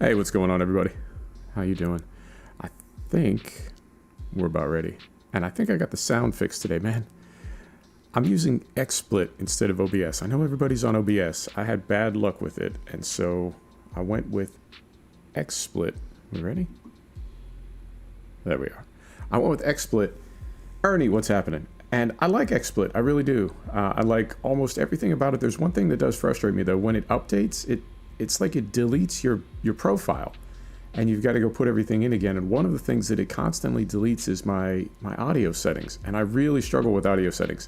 Hey, what's going on, everybody? How you doing? I think we're about ready. And I think I got the sound fixed today, man. I'm using Xsplit instead of OBS. I know everybody's on OBS. I had bad luck with it, and so I went with Xsplit. We ready? There we are. I went with Xsplit. Ernie, what's happening? And I like Xsplit. I really do. I like almost everything about it. There's one thing that does frustrate me, though. When it updates, it's like it deletes your profile, and you've got to go put everything in again. And one of the things that it constantly deletes is my audio settings, and I really struggle with audio settings.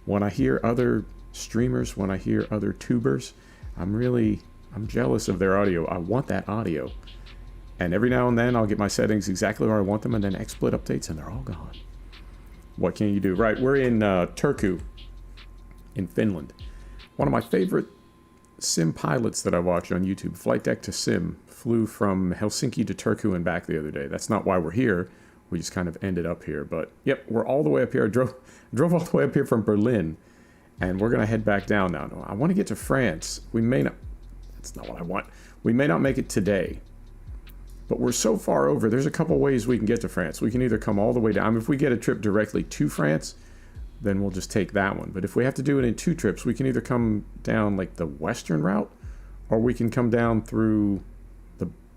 When I hear other streamers, when I hear other tubers, I'm jealous of their audio. I want that audio, and every now and then I'll get my settings exactly where I want them, and then Xsplit updates and they're all gone. What can you do? Right, we're in Turku in Finland. One of my favorite sim pilots that I watch on YouTube, Flight Deck to Sim, flew from Helsinki to Turku and back the other day. That's not why we're here. We just kind of ended up here. But yep, we're all the way up here. I drove all the way up here from Berlin, and we're going to head back down now. No, I want to get to France. We may not. That's not what I want. We may not make it today, but we're so far over. There's a couple ways we can get to France. We can either come all the way down. I mean, if we get a trip directly to France, then we'll just take that one. But if we have to do it in two trips, we can either come down like the western route, or we can come down through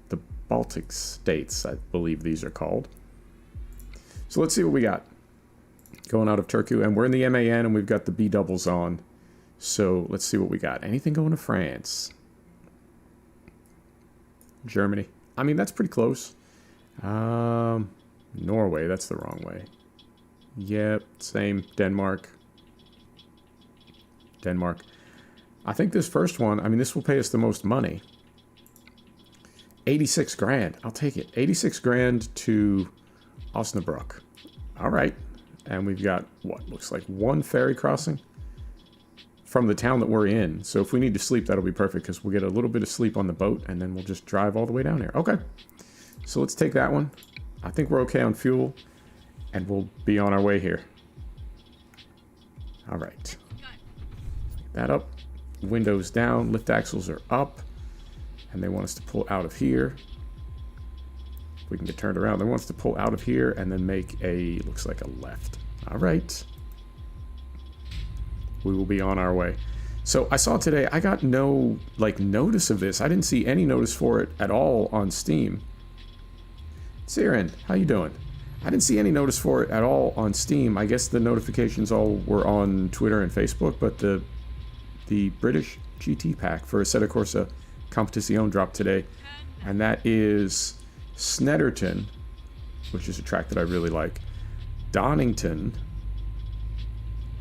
the Baltic states, I believe these are called. So let's see what we got going out of Turku. And we're in the MAN, and we've got the B doubles on. So let's see what we got. Anything going to France? Germany. I mean, that's pretty close. Norway, that's the wrong way. Yep, same. Denmark. I think this first one, I mean, this will pay us the most money. 86 grand. I'll take it. 86 grand to Osnabrück. All right. And we've got, what looks like one ferry crossing from the town that we're in. So if we need to sleep, that'll be perfect, because we'll get a little bit of sleep on the boat, and then we'll just drive all the way down here. Okay. So let's take that one. I think we're okay on fuel, and we'll be on our way here. All right. Pick that up. Windows down. Lift axles are up. And they want us to pull out of here. We can get turned around. They want us to pull out of here and then make a, looks like a left. All right. We will be on our way. So I saw today, I got no notice of this. I didn't see any notice for it at all on Steam. Siren, how you doing? I didn't see any notice for it at all on Steam. I guess the notifications all were on Twitter and Facebook, but the British GT pack for SATA Corsa Competizione dropped today, and that is Snetterton, which is a track that I really like, Donington,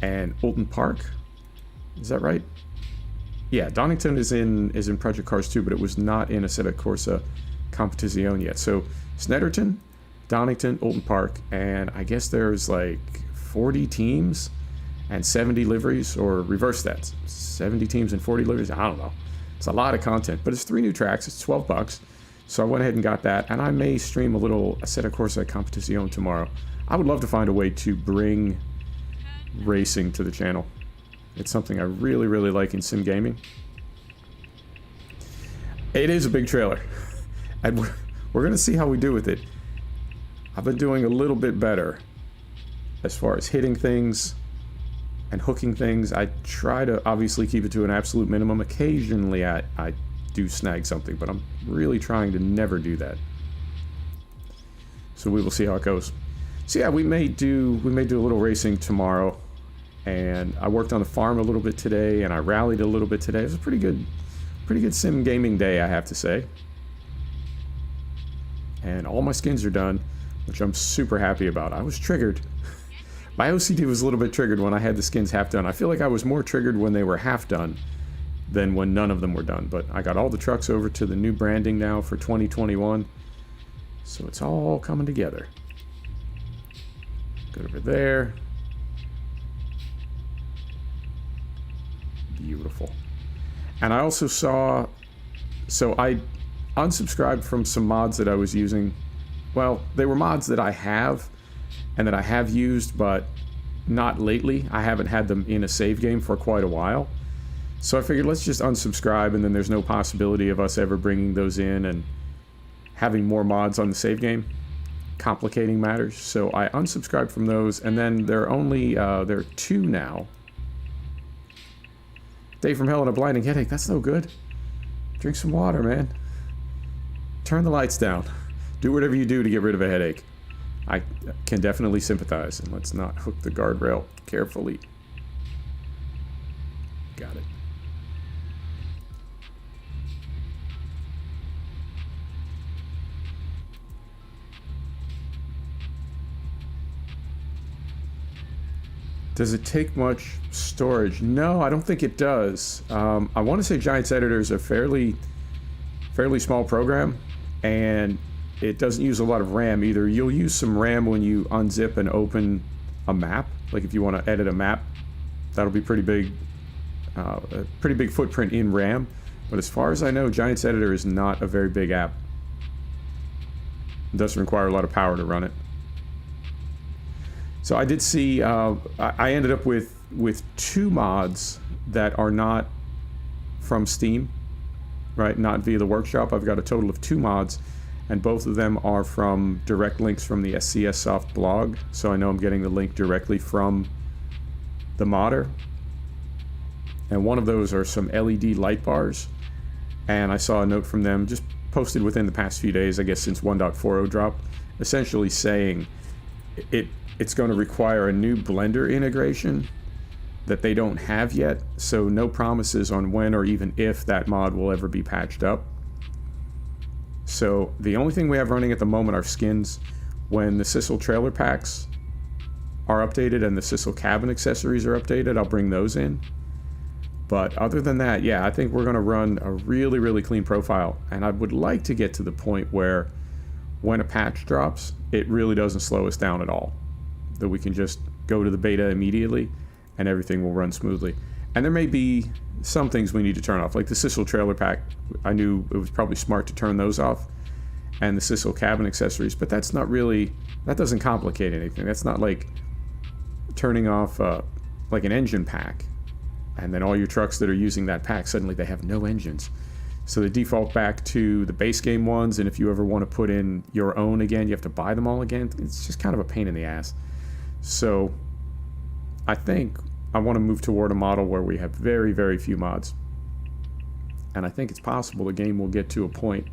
and Oulton Park. Is that right? Yeah, Donington is in Project Cars 2, but it was not in a SATA Corsa Competizione yet. So Snetterton, Donington, Oulton Park, and I guess there's like 40 teams and 70 liveries, or reverse that, 70 teams and 40 liveries. I don't know. It's a lot of content, but it's 3 new tracks. It's $12, so I went ahead and got that, and I may stream a little SATA Corsa Competizione tomorrow. I would love to find a way to bring racing to the channel. It's something I really, really like in sim gaming. It is a big trailer, and we're going to see how we do with it. I've been doing a little bit better as far as hitting things and hooking things. I try to obviously keep it to an absolute minimum. Occasionally I do snag something, but I'm really trying to never do that. So we will see how it goes. So yeah, we may do a little racing tomorrow, and I worked on the farm a little bit today, and I rallied a little bit today. It was a pretty good sim gaming day, I have to say. And all my skins are done, which I'm super happy about. I was triggered. My OCD was a little bit triggered when I had the skins half done. I feel like I was more triggered when they were half done than when none of them were done. But I got all the trucks over to the new branding now for 2021. So it's all coming together. Go over there. Beautiful. And I also saw... So I unsubscribed from some mods that I was using. Well, they were mods that I have and that I have used, but not lately. I haven't had them in a save game for quite a while. So I figured let's just unsubscribe, and then there's no possibility of us ever bringing those in, and having more mods on the save game complicating matters. So I unsubscribed from those, and then there are 2 now. Day from Hell and a Blinding Headache. That's no good. Drink some water, man. Turn the lights down. Do whatever you do to get rid of a headache. I can definitely sympathize. And let's not hook the guardrail carefully. Got it. Does it take much storage? No, I don't think it does. I want to say Giants Editor is a fairly small program, and it doesn't use a lot of RAM either. You'll use some RAM when you unzip and open a map. Like if you want to edit a map, that'll be pretty big, a pretty big footprint in RAM. But as far as I know, Giants Editor is not a very big app. It doesn't require a lot of power to run it. So I did see, I ended up with 2 mods that are not from Steam, right? Not via the workshop. I've got a total of 2 mods, and both of them are from direct links from the SCS Soft blog. So I know I'm getting the link directly from the modder. And one of those are some LED light bars. And I saw a note from them, just posted within the past few days, I guess since 1.40 dropped, essentially saying it's going to require a new Blender integration that they don't have yet, so no promises on when or even if that mod will ever be patched up. So the only thing we have running at the moment are skins. When the Sissel trailer packs are updated and the Sissel cabin accessories are updated, I'll bring those in. But other than that, yeah, I think we're going to run a really clean profile, and I would like to get to the point where when a patch drops, it really doesn't slow us down at all. That we can just go to the beta immediately and everything will run smoothly. And there may be some things we need to turn off, like the Sissel trailer pack. I knew it was probably smart to turn those off, and the Sissel cabin accessories, but that's not really, that doesn't complicate anything. That's not like turning off like an engine pack, and then all your trucks that are using that pack, suddenly they have no engines. So they default back to the base game ones, and if you ever want to put in your own again, you have to buy them all again. It's just kind of a pain in the ass. So I think I want to move toward a model where we have very few mods. And I think it's possible the game will get to a point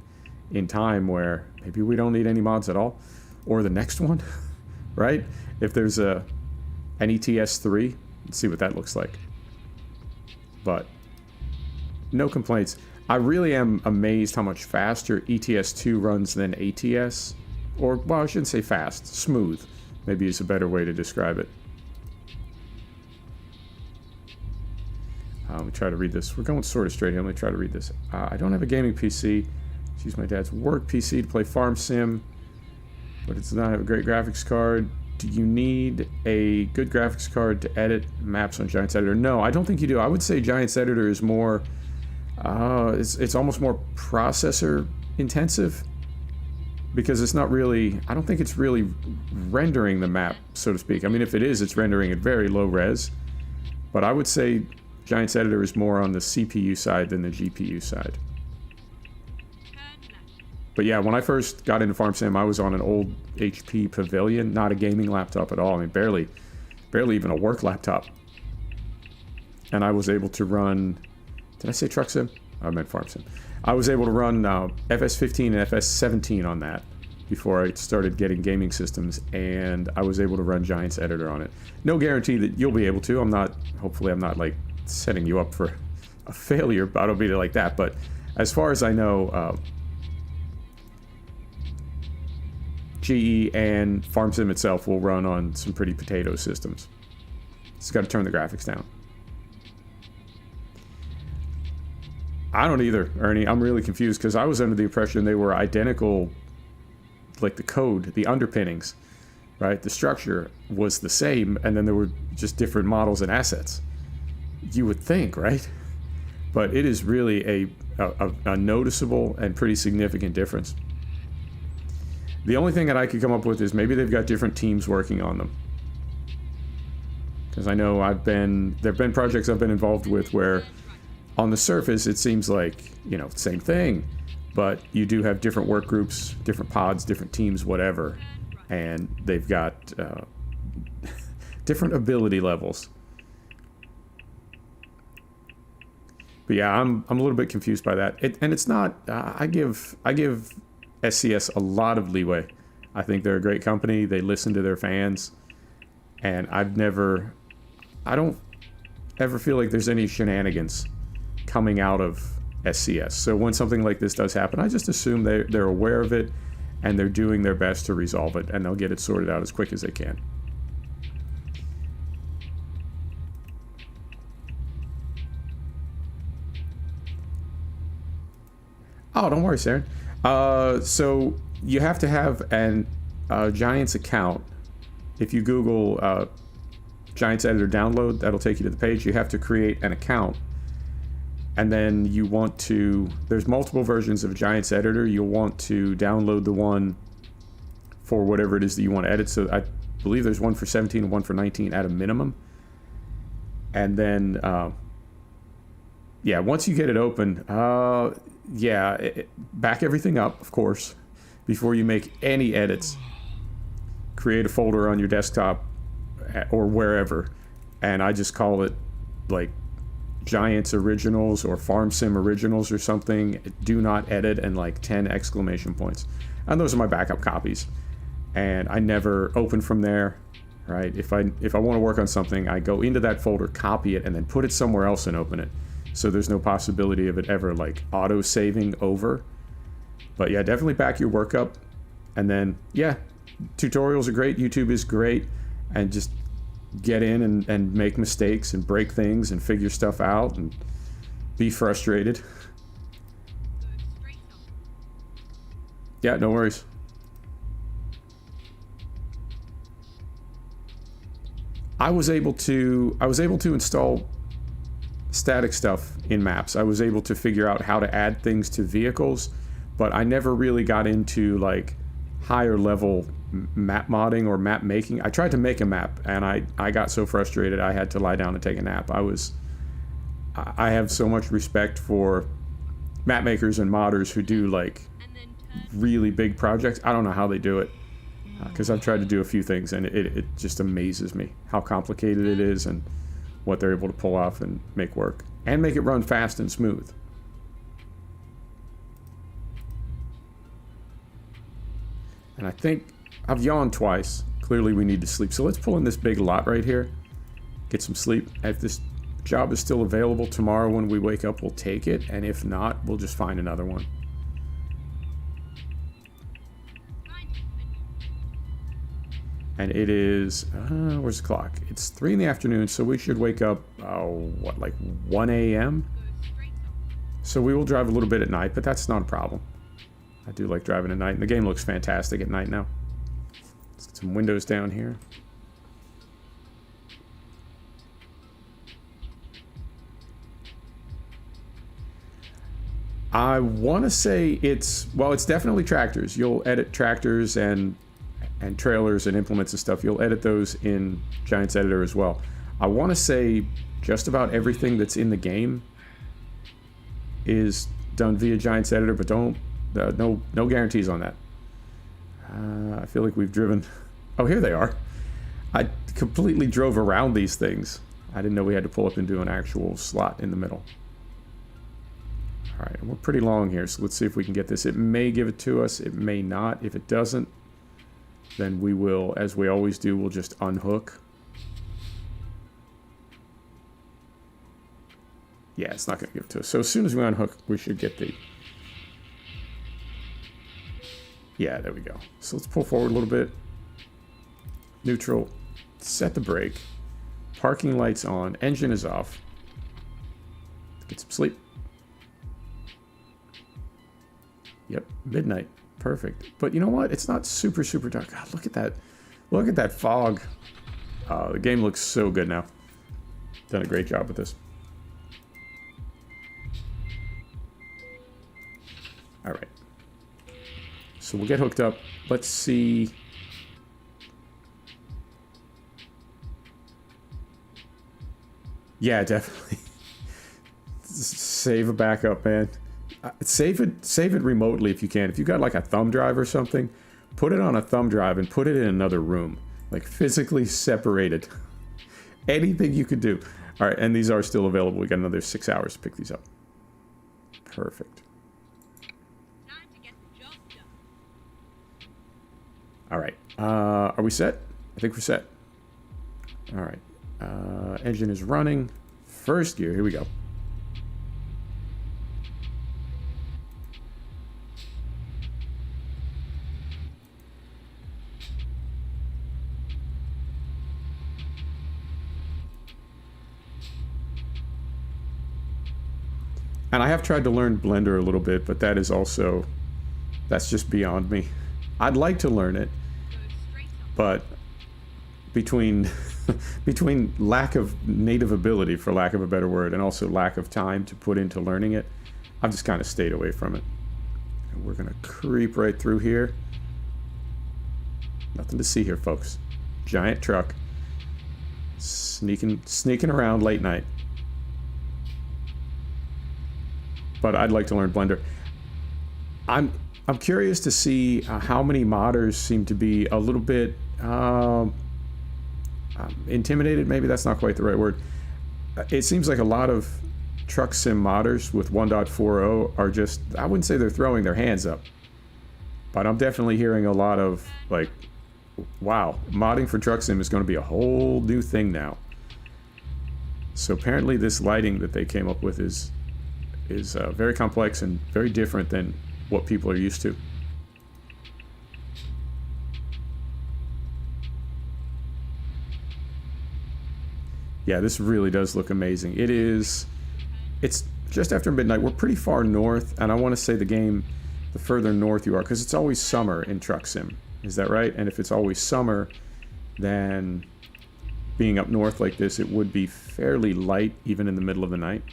in time where maybe we don't need any mods at all. Or the next one, right? If there's an ETS2, let's see what that looks like. But no complaints. I really am amazed how much faster ETS2 runs than ATS. Or, well, I shouldn't say fast, smooth. Maybe is a better way to describe it. Let me try to read this. We're going sort of straight here. Let me try to read this. I don't have a gaming PC. I use my dad's work PC to play Farm Sim, but it does not have a great graphics card. Do you need a good graphics card to edit maps on Giants Editor? No, I don't think you do. I would say Giants Editor is more, it's almost more processor intensive, because it's not really, I don't think it's really rendering the map, so to speak. I mean, if it is, it's rendering at very low res, but I would say Giants Editor is more on the CPU side than the GPU side. But yeah, when I first got into Farm Sim, I was on an old HP Pavilion, not a gaming laptop at all. I mean, barely even a work laptop. And I was able to run, did I say Truck Sim? I meant Farm Sim. I was able to run FS15 and FS17 on that before I started getting gaming systems, and I was able to run Giants Editor on it. No guarantee that you'll be able to. Hopefully I'm not like setting you up for a failure, but I don't mean it like that. But as far as I know, GE and Farm Sim itself will run on some pretty potato systems. Just got to turn the graphics down. I don't either, Ernie. I'm really confused because I was under the impression they were identical, like the code, the underpinnings, right? The structure was the same, and then there were just different models and assets. You would think, right? But it is really a noticeable and pretty significant difference. The only thing that I could come up with is maybe they've got different teams working on them. Because I know there have been projects I've been involved with where on the surface it seems like, you know, same thing. but you do have different work groups, different pods, different teams, whatever, and they've got different ability levels. But yeah, I'm a little bit confused by that. And it's not. I give SCS a lot of leeway. I think they're a great company. They listen to their fans, and I don't ever feel like there's any shenanigans coming out of SCS. So when something like this does happen, I just assume they're aware of it, and they're doing their best to resolve it, and they'll get it sorted out as quick as they can. Oh, don't worry, Saren. So you have to have an Giants account. If you Google Giants Editor download, that'll take you to the page. You have to create an account. And then you want to... There's multiple versions of Giants Editor. You'll want to download the one for whatever it is that you want to edit. So I believe there's one for 17 and one for 19 at a minimum. And then... yeah, once you get it open... back everything up, of course, before you make any edits. Create a folder on your desktop or wherever, and I just call it like Giants Originals or Farm Sim Originals or something. Do not edit, and like 10 exclamation points. And those are my backup copies. And I never open from there, right? If I want to work on something, I go into that folder, copy it, and then put it somewhere else and open it. So there's no possibility of it ever like auto-saving over. But yeah, definitely back your work up. And then, yeah, tutorials are great. YouTube is great. And just get in and make mistakes and break things and figure stuff out and be frustrated. Yeah, no worries. I was able to install static stuff in maps. I was able to figure out how to add things to vehicles, but I never really got into like higher level map modding or map making. I tried to make a map and I got so frustrated I had to lie down and take a nap. I have so much respect for map makers and modders who do like really big projects. I don't know how they do it, because I've tried to do a few things and it just amazes me how complicated it is and what they're able to pull off and make work and make it run fast and smooth. And I think I've yawned twice. Clearly we need to sleep. So let's pull in this big lot right here, get some sleep. If this job is still available tomorrow when we wake up, we'll take it. And if not, we'll just find another one. And it is, where's the clock? It's 3 in the afternoon, so we should wake up, like 1 a.m.? So we will drive a little bit at night, but that's not a problem. I do like driving at night, and the game looks fantastic at night now. Let's get some windows down here. I want to say it's definitely tractors. You'll edit tractors and trailers and implements and stuff. You'll edit those in Giants Editor as well. I want to say just about everything that's in the game is done via Giants Editor, but no guarantees on that. I feel like we've driven... Oh, here they are. I completely drove around these things. I didn't know we had to pull up into an actual slot in the middle. All right, we're pretty long here, so let's see if we can get this. It may give it to us. It may not. If it doesn't, then we will, as we always do, we'll just unhook. Yeah, it's not going to give it to us. So as soon as we unhook, we should get the... Yeah, there we go. So let's pull forward a little bit. Neutral. Set the brake. Parking lights on. Engine is off. Get some sleep. Yep, midnight. Perfect. But you know what? It's not super, super dark. God, look at that. Look at that fog. The game looks so good now. Done a great job with this. All right. So we'll get hooked up. Let's see. Yeah, definitely. Save a backup, man. Save it remotely if you can. If you got like a thumb drive or something, put it on a thumb drive and put it in another room, like physically separated. Anything you could do. All right, and these are still available. We got another 6 hours to pick these up. Perfect. Time to get the job done. All right. Are we set? I think we're set. All right. Engine is running. First gear. Here we go. And I have tried to learn Blender a little bit, but that is also, that's just beyond me. I'd like to learn it, but between between lack of native ability, for lack of a better word, and also lack of time to put into learning it, I've just kind of stayed away from it. And we're gonna creep right through here. Nothing to see here, folks. Giant truck sneaking around late night. But I'd like to learn Blender. I'm curious to see how many modders seem to be a little bit intimidated. Maybe that's not quite the right word. It seems like a lot of truck sim modders with 1.40 are just, I wouldn't say they're throwing their hands up, but I'm definitely hearing a lot of like, wow, modding for truck sim is going to be a whole new thing now. So apparently this lighting that they came up with is very complex and very different than what people are used to. Yeah, this really does look amazing. It's just after midnight. We're pretty far north, and I want to say the further north you are, because it's always summer in Truck Sim. Is that right? And if it's always summer, then being up north like this, it would be fairly light even in the middle of the night.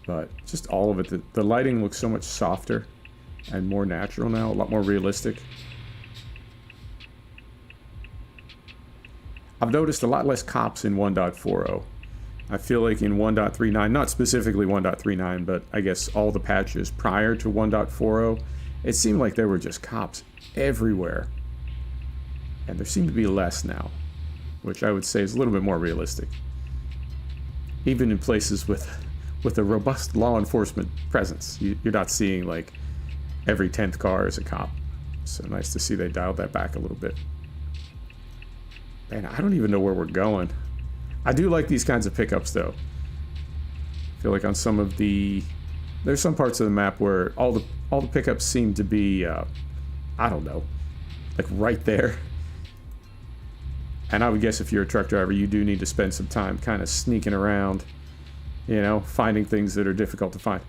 But just all of it, the lighting looks so much softer and more natural now, a lot more realistic. I've noticed a lot less cops in 1.40. I feel like in 1.39, not specifically 1.39, but I guess all the patches prior to 1.40, it seemed like there were just cops everywhere. And there seem to be less now, which I would say is a little bit more realistic. Even in places with a robust law enforcement presence. You're not seeing like every 10th car is a cop. So nice to see they dialed that back a little bit. Man, I don't even know where we're going. I do like these kinds of pickups though. I feel like on some of there's some parts of the map where all the pickups seem to be, I don't know, like right there. And I would guess if you're a truck driver, you do need to spend some time kind of sneaking around, you know, finding things that are difficult to find.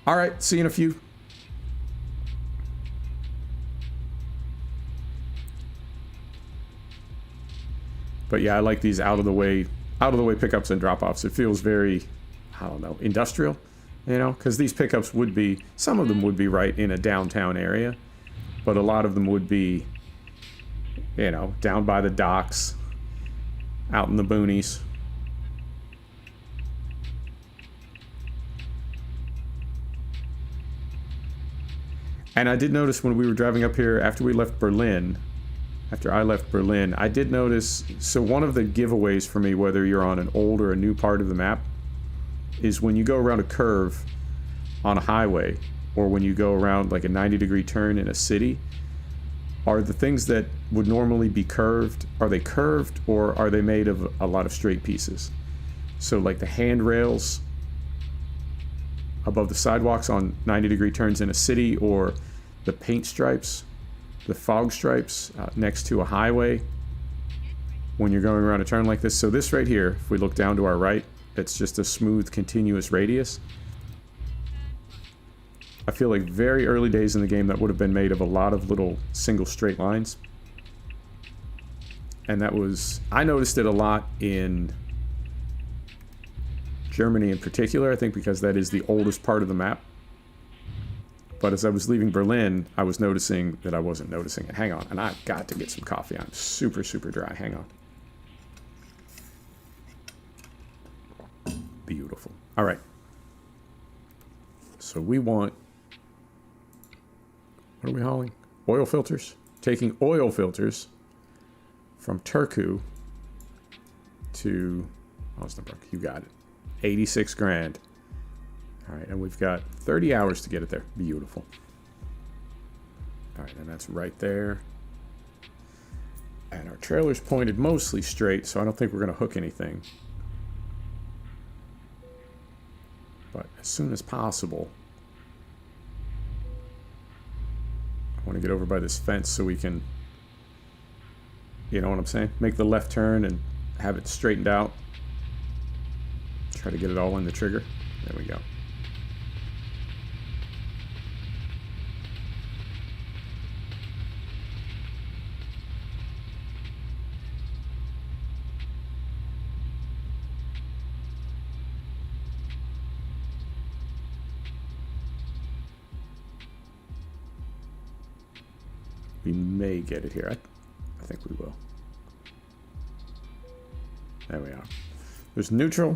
All right, see you in a few. But yeah, I like these out of the way pickups and drop-offs. It feels very, I don't know, industrial, you know, because these pickups would be, some of them would be right in a downtown area, but a lot of them would be, you know, down by the docks, out in the boonies. And I did notice when we were driving up here after I left Berlin, I did notice, so one of the giveaways for me, whether you're on an old or a new part of the map, is when you go around a curve on a highway, or when you go around like a 90-degree turn in a city, are the things that would normally be curved, are they curved or are they made of a lot of straight pieces? So like the handrails above the sidewalks on 90-degree turns in a city, or the paint stripes, the fog stripes next to a highway when you're going around a turn like this. So this right here, if we look down to our right, it's just a smooth continuous radius. I feel like very early days in the game that would have been made of a lot of little single straight lines. And that was, I noticed it a lot in Germany in particular, I think because that is the oldest part of the map. But as I was leaving Berlin, I was noticing that I wasn't noticing it. Hang on, and I've got to get some coffee. I'm super, super dry. Hang on. Beautiful. All right. So we want, what are we hauling? Oil filters. Taking oil filters from Turku to Osnabrück. You got it. 86 grand. All right, and we've got 30 hours to get it there. Beautiful. All right, and that's right there. And our trailer's pointed mostly straight, so I don't think we're going to hook anything. But as soon as possible, I want to get over by this fence so we can, you know what I'm saying? Make the left turn and have it straightened out. Try to get it all in the trigger. There we go. We may get it here. I think we will. There we are. There's neutral.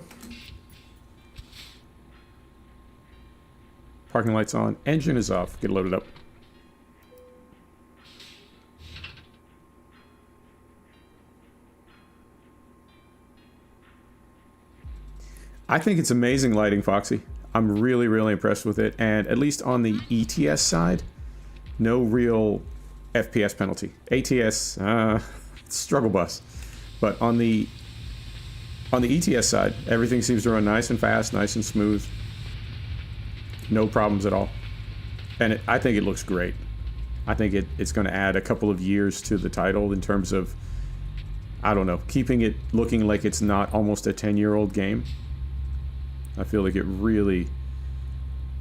Parking lights on. Engine is off. Get it loaded up. I think it's amazing lighting, Foxy. I'm really, really impressed with it. And at least on the ETS side, no real FPS penalty. ATS, struggle bus. But on the ETS side, everything seems to run nice and fast, nice and smooth. No problems at all. And I think it looks great. I think it's going to add a couple of years to the title in terms of, I don't know, keeping it looking like it's not almost a 10-year-old game. I feel like it really...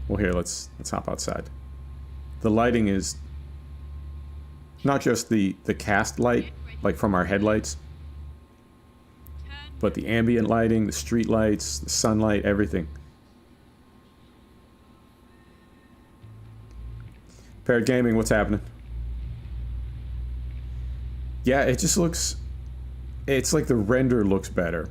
Well, here, let's hop outside. The lighting is not just the cast light, like from our headlights, but the ambient lighting, the street lights, the sunlight, everything. Parrot Gaming, what's happening? Yeah, it just looks... It's like the render looks better.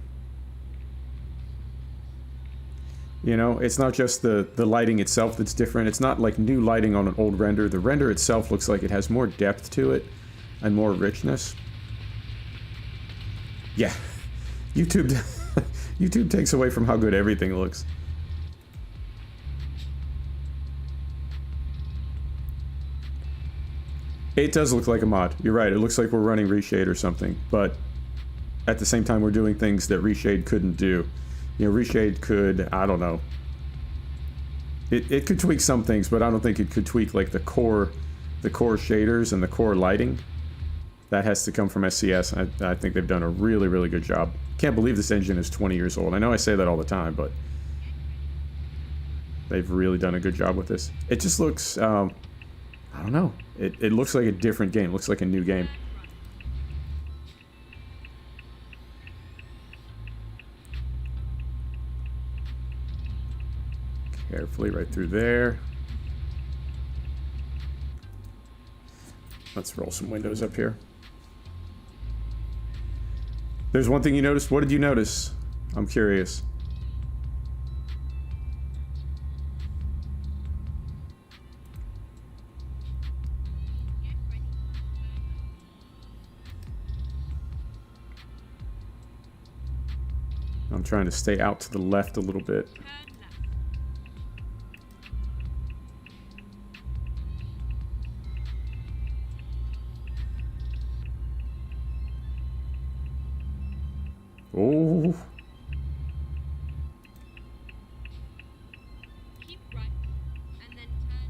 You know, it's not just the lighting itself that's different. It's not like new lighting on an old render. The render itself looks like it has more depth to it and more richness. Yeah, YouTube YouTube takes away from how good everything looks. It does look like a mod. You're right. It looks like we're running Reshade or something, but at the same time we're doing things that Reshade couldn't do. You know, Reshade could, I don't know. It could tweak some things, but I don't think it could tweak like the core shaders and the core lighting. That has to come from SCS. I think they've done a really, really good job. Can't believe this engine is 20 years old. I know I say that all the time, but they've really done a good job with this. It just looks, I don't know. It looks like a different game. It looks like a new game. Carefully right through there. Let's roll some windows up here. There's one thing you noticed. What did you notice? I'm curious. I'm trying to stay out to the left a little bit. Oh. Keep right, and then turn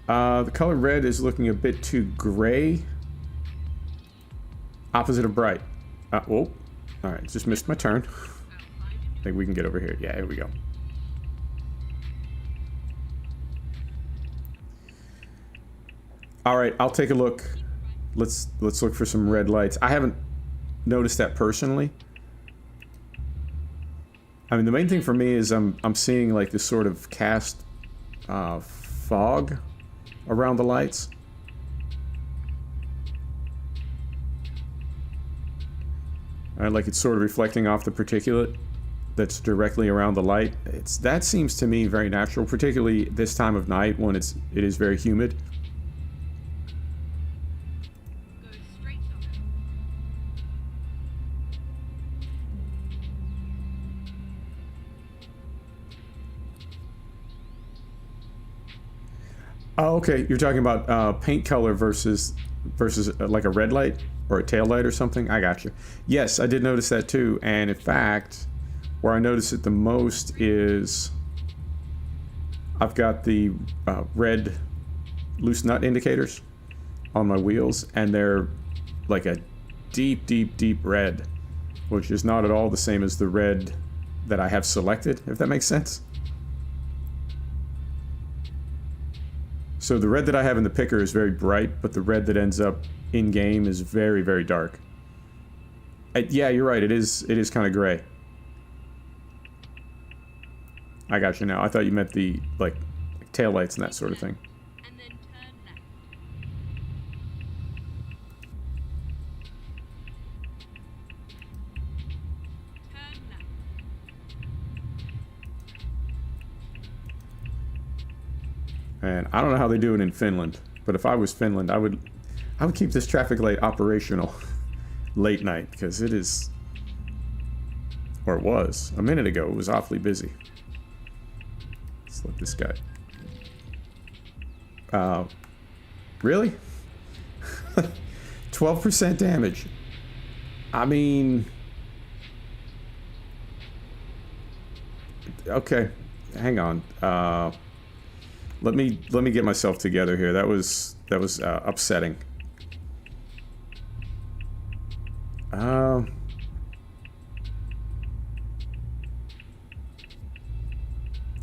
right. The color red is looking a bit too gray. Opposite of bright. Whoa. Alright, just missed my turn. I think we can get over here. Yeah, here we go. Alright, I'll take a look. Let's look for some red lights. I haven't noticed that personally. I mean, the main thing for me is I'm seeing like this sort of cast fog around the lights. Like it's sort of reflecting off the particulate. that's directly around the light. That seems to me very natural, particularly this time of night when it is very humid. Go straight on. Oh, okay. You're talking about paint color versus like a red light or a tail light or something. I got you. Yes, I did notice that too. And in fact, where I notice it the most is I've got the red loose nut indicators on my wheels, and they're like a deep, deep, deep red, which is not at all the same as the red that I have selected, if that makes sense. So the red that I have in the picker is very bright, but the red that ends up in-game is very, very dark. Yeah, you're right, it is kind of gray. I got you now. I thought you meant the, like taillights and that sort of thing. And then turn left. Turn left. And I don't know how they do it in Finland, but if I was Finland, I would keep this traffic light operational late night, because it is, or it was, a minute ago, it was awfully busy. Let's let this guy. Really? 12% damage. I mean, okay, hang on. Let me get myself together here. That was upsetting. All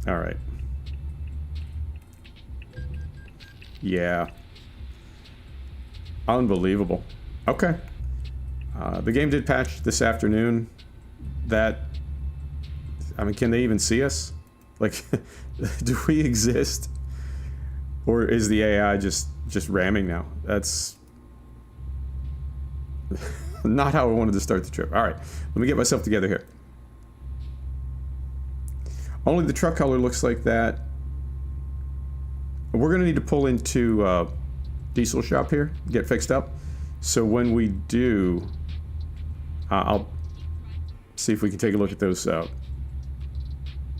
right. Yeah. Unbelievable. Okay. The game did patch this afternoon. I mean, can they even see us? Like, do we exist? Or is the AI just ramming now? That's not how I wanted to start the trip. All right, let me get myself together here. Only the truck color looks like that. We're gonna need to pull into diesel shop here, get fixed up. So when we do, I'll see if we can take a look at those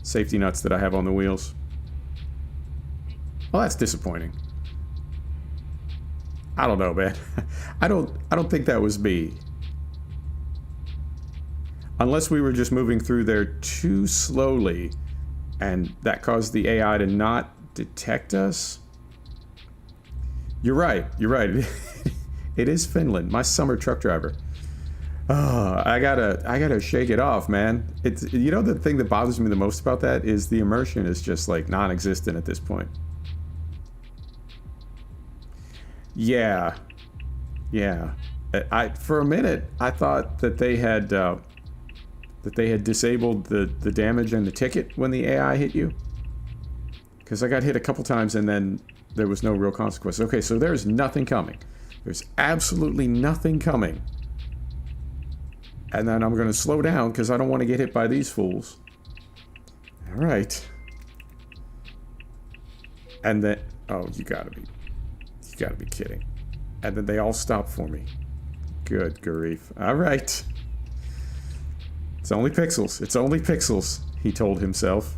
safety nuts that I have on the wheels. Well, that's disappointing. I don't know, man. I don't think that was me. Unless we were just moving through there too slowly, and that caused the AI to not detect us. You're right. You're right. It is Finland. My summer truck driver. Oh, I gotta shake it off, man. It's, you know, the thing that bothers me the most about that is the immersion is just like non-existent at this point. Yeah. For a minute, I thought that they had disabled the damage and the ticket when the AI hit you. Because I got hit a couple times and then there was no real consequence. Okay, so there's nothing coming. There's absolutely nothing coming. And then I'm going to slow down because I don't want to get hit by these fools. All right. And then, oh, you gotta be kidding. And then they all stop for me. Good grief. All right. It's only pixels. It's only pixels, he told himself.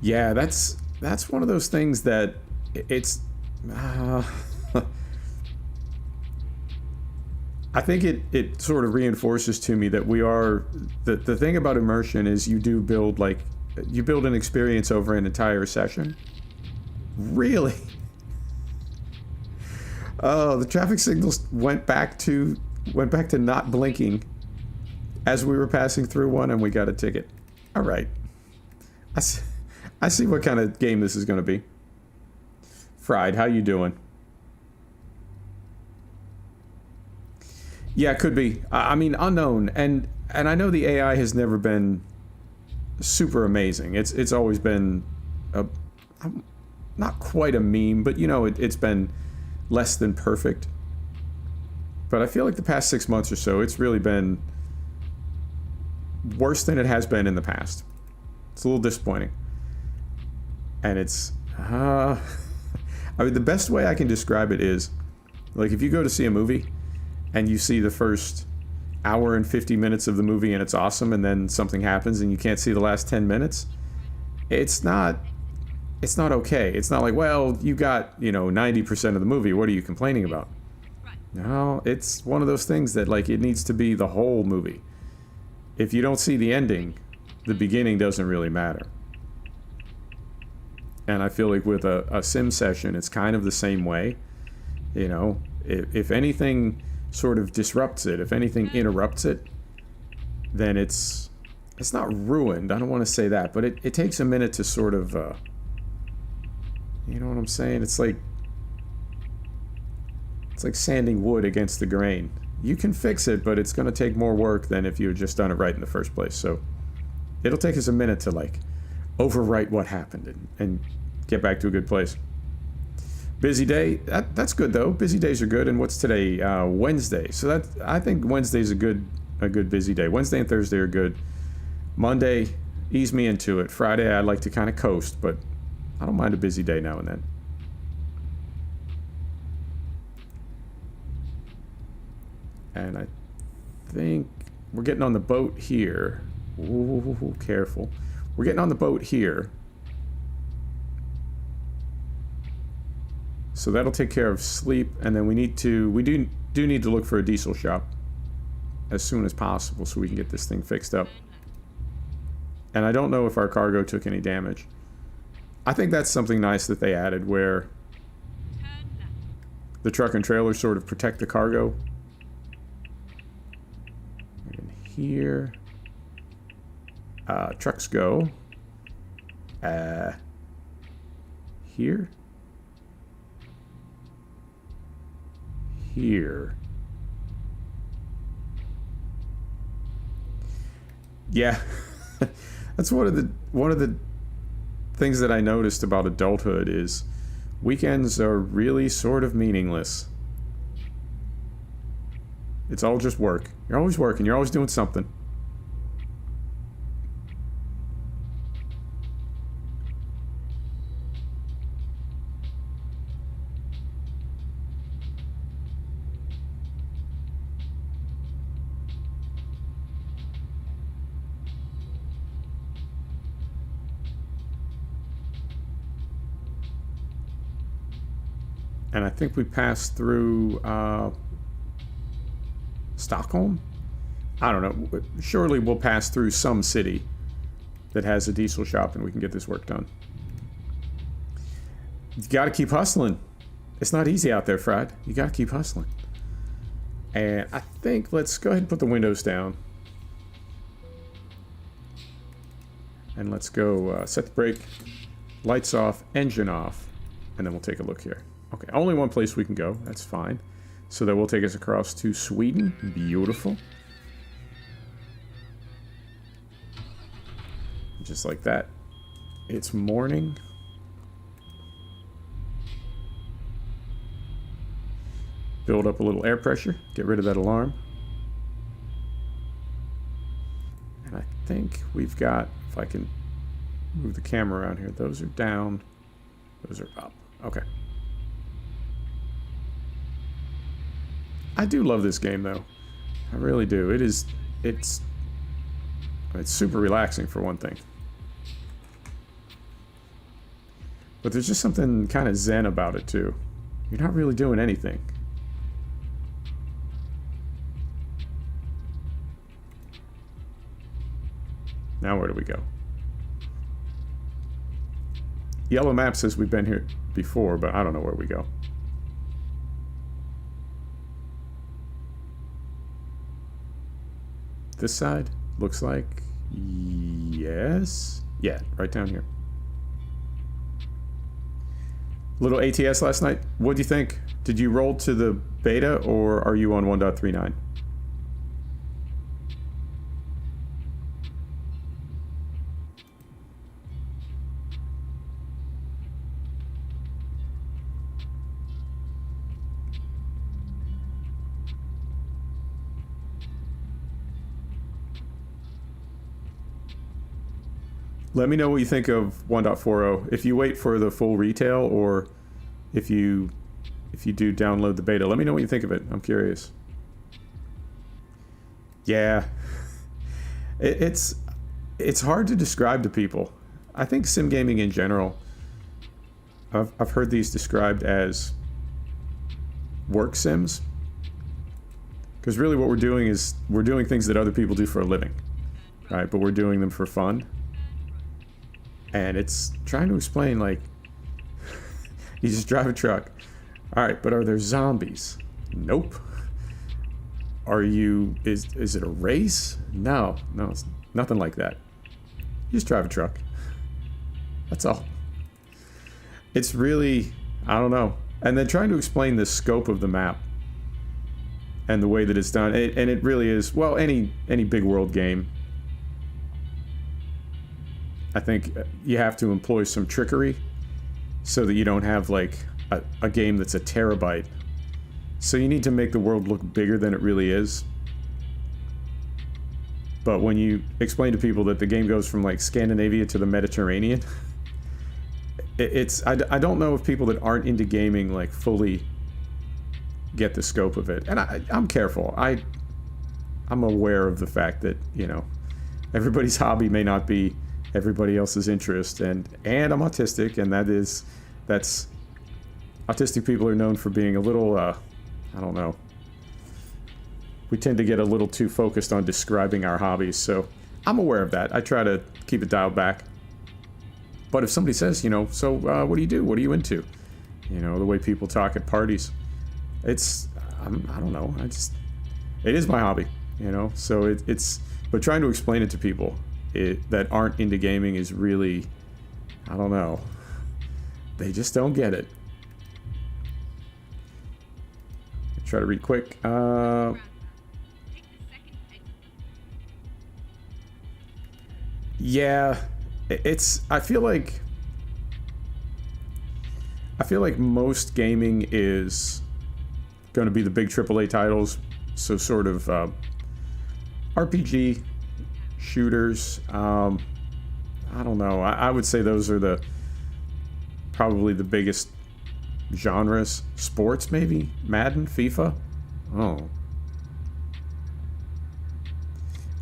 Yeah, that's one of those things that it's... I think it sort of reinforces to me that we are... The thing about immersion is you do build, like... You build an experience over an entire session. Really? Oh, the traffic signals went back to not blinking as we were passing through one, and we got a ticket. All right. I see what kind of game this is going to be. Fried, how you doing? Yeah, could be. I mean, unknown, and I know the AI has never been super amazing. It's always been not quite a meme, but you know, it's been less than perfect. But I feel like the past 6 months or so, it's really been worse than it has been in the past. It's a little disappointing. And it's... I mean, the best way I can describe it is, like, if you go to see a movie, and you see the first hour and 50 minutes of the movie and it's awesome, and then something happens and you can't see the last 10 minutes, it's not okay. It's not like, well, you got, 90% of the movie, what are you complaining about? No, it's one of those things that, like, it needs to be the whole movie. If you don't see the ending, the beginning doesn't really matter. And I feel like with a sim session, it's kind of the same way. If anything sort of disrupts it, if anything interrupts it, then it's not ruined. I don't want to say that, but it takes a minute to sort of, you know what I'm saying? It's like sanding wood against the grain. You can fix it, but it's going to take more work than if you had just done it right in the first place. So it'll take us a minute to, like, overwrite what happened and get back to a good place. Busy day. That's good though. Busy days are good. And what's today? Wednesday. So I think Wednesday's a good busy day. Wednesday and Thursday are good. Monday, ease me into it. Friday, I like to kind of coast, but I don't mind a busy day now and then. And I think we're getting on the boat here. Ooh, careful. We're getting on the boat here. So that'll take care of sleep, and then we do need to look for a diesel shop as soon as possible so we can get this thing fixed up. And I don't know if our cargo took any damage. I think that's something nice that they added, where the truck and trailer sort of protect the cargo. And here, trucks go. Here. Here. Yeah. That's one of the things that I noticed about adulthood is weekends are really sort of meaningless. It's all just work. You're always working, you're always doing something. And I think we passed through Stockholm? I don't know. Surely we'll pass through some city that has a diesel shop and we can get this work done. You gotta keep hustling. It's not easy out there, Fred. You gotta keep hustling. And I think, let's go ahead and put the windows down. And let's go set the brake, lights off, engine off, and then we'll take a look here. Okay, only one place we can go. That's fine. So that will take us across to Sweden. Beautiful. Just like that. It's morning. Build up a little air pressure. Get rid of that alarm. And I think we've got, if I can move the camera around here, those are down. Those are up. Okay. I do love this game though. I really do. It's super relaxing for one thing. But there's just something kind of zen about it too. You're not really doing anything. Now where do we go? Yellow map says we've been here before, but I don't know where we go. This side? Looks like... yes? Yeah, right down here. Little ATS last night. What do you think? Did you roll to the beta, or are you on 1.39? Let me know what you think of 1.40. If you wait for the full retail, or if you do download the beta, let me know what you think of it. I'm curious. Yeah, it's hard to describe to people. I think sim gaming in general, I've heard these described as work sims, because really what we're doing is we're doing things that other people do for a living, right? But we're doing them for fun. And it's trying to explain, like, you just drive a truck. All right, but are there zombies? Nope. Is it a race? No, it's nothing like that. You just drive a truck. That's all. It's really, I don't know. And then trying to explain the scope of the map and the way that it's done. And it really is, well, any big world game, I think you have to employ some trickery so that you don't have like a game that's a terabyte. So you need to make the world look bigger than it really is. But when you explain to people that the game goes from like Scandinavia to the Mediterranean, I don't know if people that aren't into gaming like fully get the scope of it. And I'm careful. I'm aware of the fact that, you know, everybody's hobby may not be everybody else's interest, and I'm autistic, and that's autistic people are known for being a little I don't know, we tend to get a little too focused on describing our hobbies, so I'm aware of that. I try to keep it dialed back. But if somebody says, you know, so what do you do? What are you into? You know, the way people talk at parties, I don't know, it is my hobby, you know, so but trying to explain it to people that aren't into gaming is really, I don't know, they just don't get it. Try to read quick. Yeah, I feel like most gaming is going to be the big AAA titles, so sort of RPG shooters. I don't know. I would say those are probably the biggest genres. Sports, maybe? Madden? FIFA? Oh.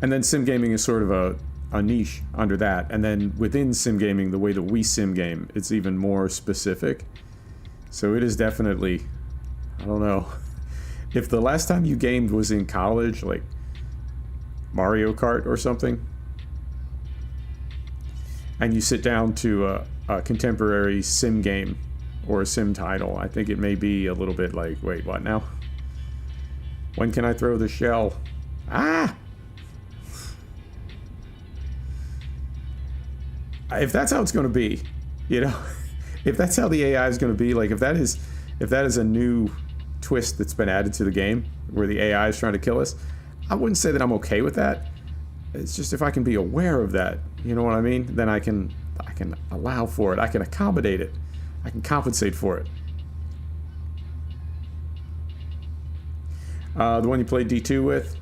And then sim gaming is sort of a niche under that. And then within sim gaming, the way that we sim game, it's even more specific. So it is definitely, I don't know. If the last time you gamed was in college, like Mario Kart or something, and you sit down to a contemporary sim game or a sim title, I think it may be a little bit like, wait, what now? When can I throw the shell? Ah! If that's how it's going to be, you know, if that's how the AI is going to be, like if that is a new twist that's been added to the game where the AI is trying to kill us, I wouldn't say that I'm okay with that. It's just if I can be aware of that, you know what I mean? Then I can allow for it. I can accommodate it. I can compensate for it. The one you played D2 with?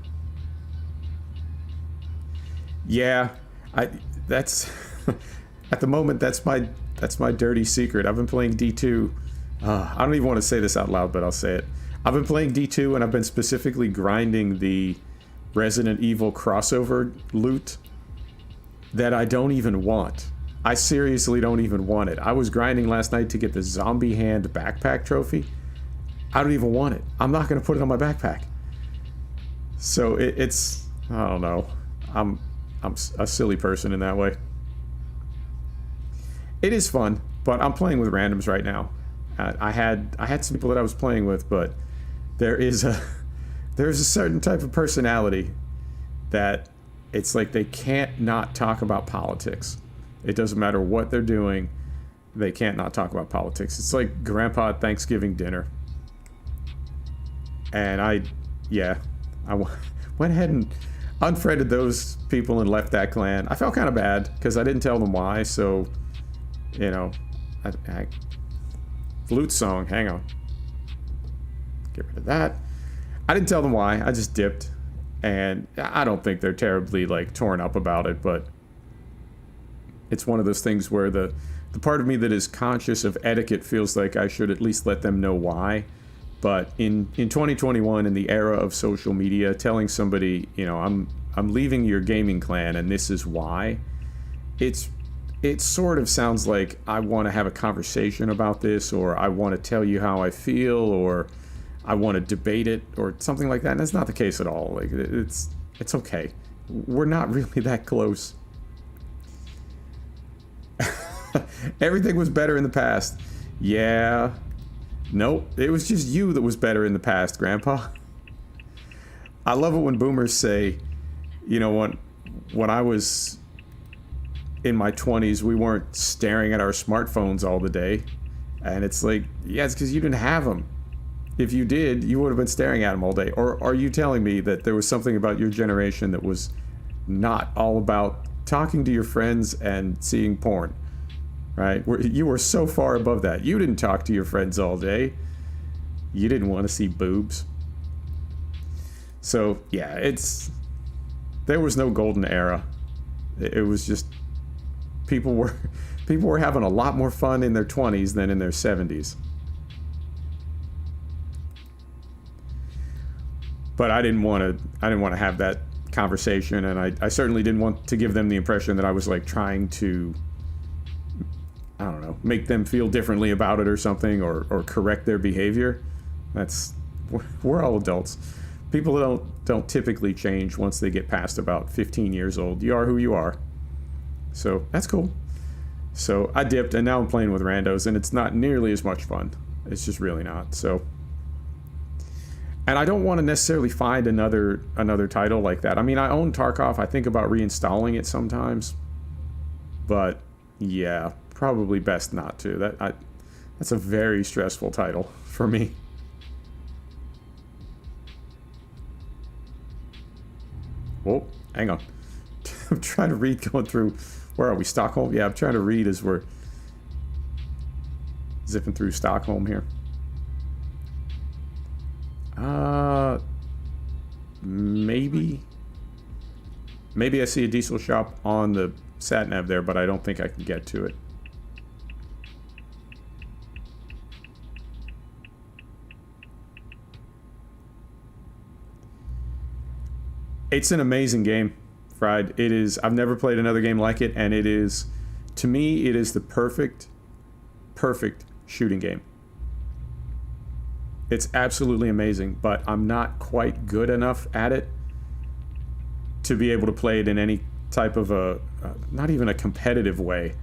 Yeah, that's at the moment that's my dirty secret. I've been playing D2. I don't even want to say this out loud, but I'll say it. I've been playing D2 and I've been specifically grinding the Resident Evil crossover loot that I don't even want. I seriously don't even want it. I was grinding last night to get the zombie hand backpack trophy. I don't even want it. I'm not going to put it on my backpack. So it's I don't know. I'm a silly person in that way. It is fun, but I'm playing with randoms right now. I had some people that I was playing with, but there's a certain type of personality that it's like they can't not talk about politics. It doesn't matter what they're doing, they can't not talk about politics. It's like Grandpa at Thanksgiving dinner. And I went ahead and unfriended those people and left that clan. I felt kind of bad because I didn't tell them why, so, you know, flute song, hang on. Get rid of that. I didn't tell them why, I just dipped. And I don't think they're terribly, like, torn up about it, but It's one of those things where the part of me that is conscious of etiquette feels like I should at least let them know why. But in 2021, in the era of social media, telling somebody, you know, I'm leaving your gaming clan and this is why, it sort of sounds like I want to have a conversation about this, or I want to tell you how I feel, or I want to debate it, or something like that. And that's not the case at all. Like, it's okay. We're not really that close. Everything was better in the past. Yeah. Nope. It was just you that was better in the past, Grandpa. I love it when boomers say, you know, when I was in my 20s, we weren't staring at our smartphones all the day. And it's like, yeah, it's because you didn't have them. If you did, you would have been staring at them all day. Or are you telling me that there was something about your generation that was not all about talking to your friends and seeing porn? Right? You were so far above that. You didn't talk to your friends all day. You didn't want to see boobs. So, yeah, there was no golden era. It was just people were having a lot more fun in their 20s than in their 70s. But I didn't want to have that conversation, and I certainly didn't want to give them the impression that I was like trying to, I don't know, make them feel differently about it or something, or correct their behavior. We're all adults. People don't typically change once they get past about 15 years old. You are who you are. So that's cool. So I dipped, and now I'm playing with randos, and it's not nearly as much fun. It's just really not. So, and I don't want to necessarily find another title like that. I mean, I own Tarkov. I think about reinstalling it sometimes, but yeah, probably best not to. That's a very stressful title for me. Whoa, hang on. I'm trying to read going through, where are we, Stockholm? Yeah, I'm trying to read as we're zipping through Stockholm here. Maybe I see a diesel shop on the sat-nav there, but I don't think I can get to it. It's an amazing game, Fried. It is. I've never played another game like it, and it is, to me, it is the perfect shooting game. It's absolutely amazing, but I'm not quite good enough at it to be able to play it in any type of not even a competitive way.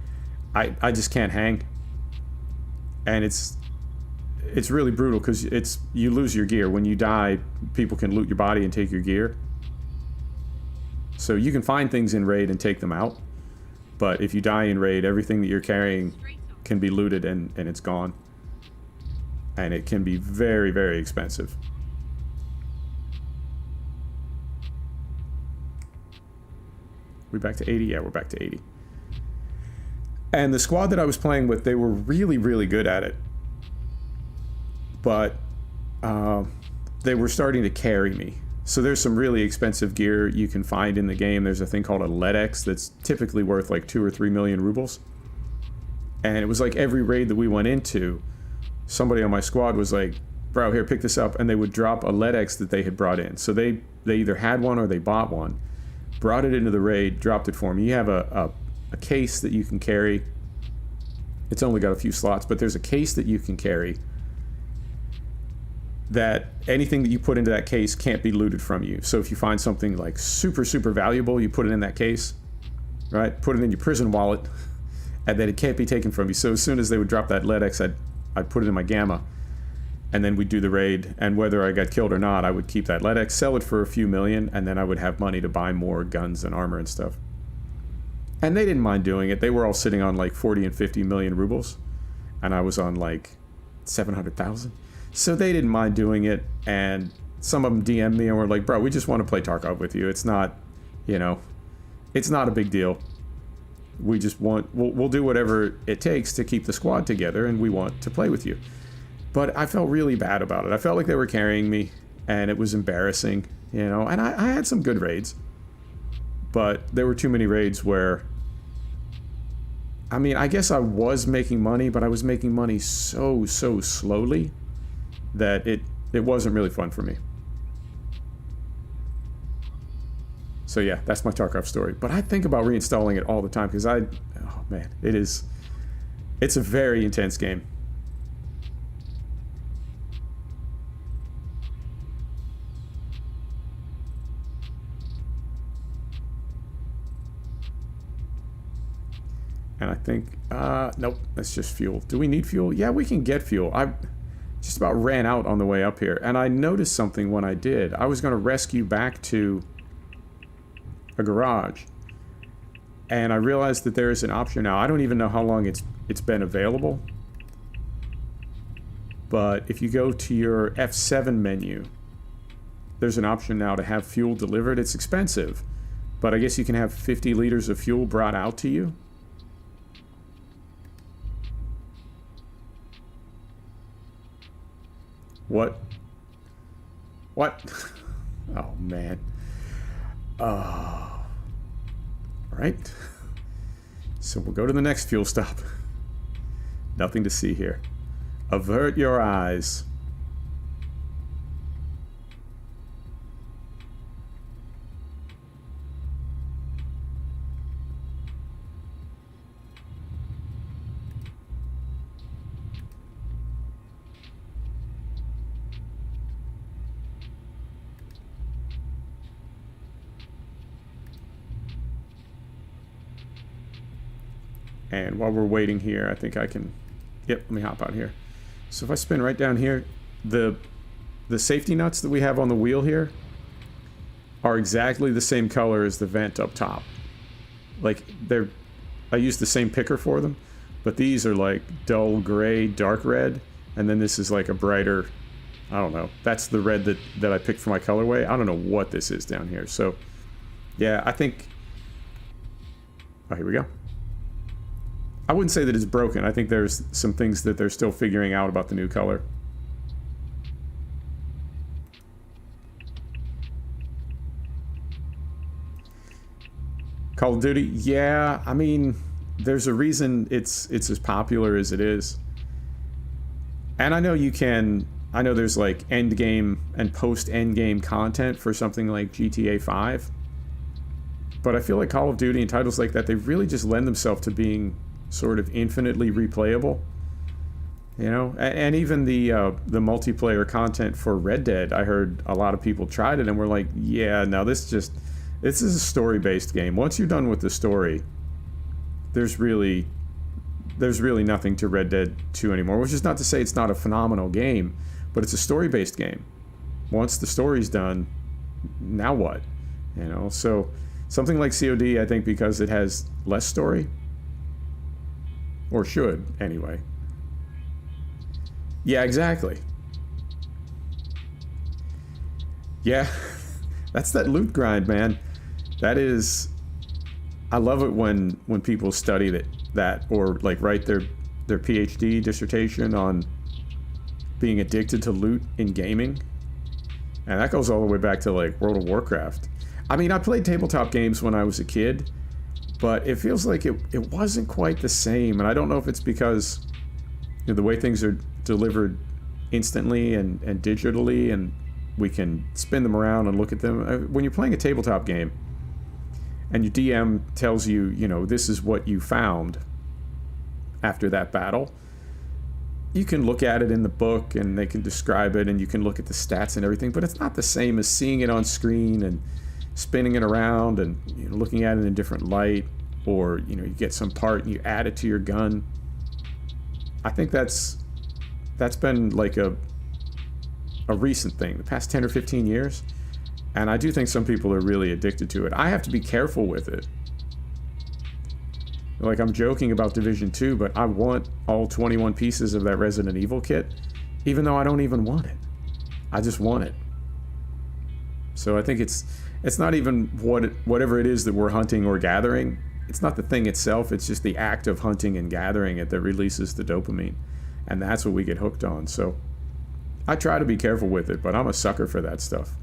I just can't hang. And it's really brutal because you lose your gear. When you die, people can loot your body and take your gear. So you can find things in raid and take them out, but if you die in raid, everything that you're carrying can be looted and it's gone. And it can be very, very expensive. We back to 80? Yeah, we're back to 80. And the squad that I was playing with, they were really, really good at it. But they were starting to carry me. So there's some really expensive gear you can find in the game. There's a thing called a LEDX that's typically worth like 2 or 3 million rubles. And it was like every raid that we went into, somebody on my squad was like, bro, here, pick this up. And they would drop a LEDX that they had brought in. So they either had one or they bought one, brought it into the raid, dropped it for me. You have a case that you can carry. It's only got a few slots, but there's a case that you can carry that anything that you put into that case can't be looted from you. So if you find something like super, super valuable, you put it in that case, right? Put it in your prison wallet, and then it can't be taken from you. So as soon as they would drop that LEDX, I'd put it in my Gamma, and then we'd do the raid, and whether I got killed or not, I would keep that LEDX, sell it for a few million, and then I would have money to buy more guns and armor and stuff. And they didn't mind doing it. They were all sitting on like 40 and 50 million rubles, and I was on like 700,000. So they didn't mind doing it, and some of them DM'd me and were like, bro, we just want to play Tarkov with you. It's not, you know, it's not a big deal. We just want, we'll do whatever it takes to keep the squad together, and we want to play with you. But I felt really bad about it. I felt like they were carrying me, and it was embarrassing, you know, and I had some good raids. But there were too many raids where I mean, I guess I was making money, but I was making money so slowly that it wasn't really fun for me. So yeah, that's my Tarkov story. But I think about reinstalling it all the time because oh man, it's a very intense game. And I think, nope, that's just fuel. Do we need fuel? Yeah, we can get fuel. I just about ran out on the way up here. And I noticed something when I did. I was going to rescue back to a garage. And I realized that there is an option now. I don't even know how long it's been available. But if you go to your F7 menu, there's an option now to have fuel delivered. It's expensive, but I guess you can have 50 liters of fuel brought out to you. What? Oh, man. Oh. Alright. So we'll go to the next fuel stop. Nothing to see here. Avert your eyes. And while we're waiting here, I think I can... Yep, let me hop out here. So if I spin right down here, the safety nuts that we have on the wheel here are exactly the same color as the vent up top. Like, I used the same picker for them, but these are like dull gray, dark red, and then this is like a brighter... I don't know. That's the red that I picked for my colorway. I don't know what this is down here. So, yeah, I think... Oh, here we go. I wouldn't say that it's broken. I think there's some things that they're still figuring out about the new color. Call of Duty? Yeah, I mean, there's a reason it's as popular as it is. And I know you can... I know there's like endgame and post-endgame content for something like GTA 5. But I feel like Call of Duty and titles like that, they really just lend themselves to being... sort of infinitely replayable, you know, and even the multiplayer content for Red Dead, I heard a lot of people tried it and were like, yeah, no, this is a story-based game. Once you're done with the story, there's really nothing to Red Dead 2 anymore, which is not to say it's not a phenomenal game, but it's a story-based game. Once the story's done, now what? You know, so something like COD, I think, because it has less story, or should, anyway. Yeah, exactly. Yeah, that's that loot grind, man. That is... I love it when people study that or, like, write their PhD dissertation on being addicted to loot in gaming. And that goes all the way back to, like, World of Warcraft. I mean, I played tabletop games when I was a kid, but it feels like it wasn't quite the same, and I don't know if it's because, you know, the way things are delivered instantly and digitally, and we can spin them around and look at them. When you're playing a tabletop game, and your DM tells you, you know, this is what you found after that battle, you can look at it in the book, and they can describe it, and you can look at the stats and everything, but it's not the same as seeing it on screen and spinning it around and, you know, looking at it in a different light, or, you know, you get some part and you add it to your gun. I think that's been like a recent thing, the past 10 or 15 years, and I do think some people are really addicted to it. I have to be careful with it. Like, I'm joking about Division 2, but I want all 21 pieces of that Resident Evil kit, even though I don't even want it. I just want it. So I think it's not even whatever it is that we're hunting or gathering. It's not the thing itself, it's just the act of hunting and gathering it that releases the dopamine. And that's what we get hooked on. So I try to be careful with it, but I'm a sucker for that stuff.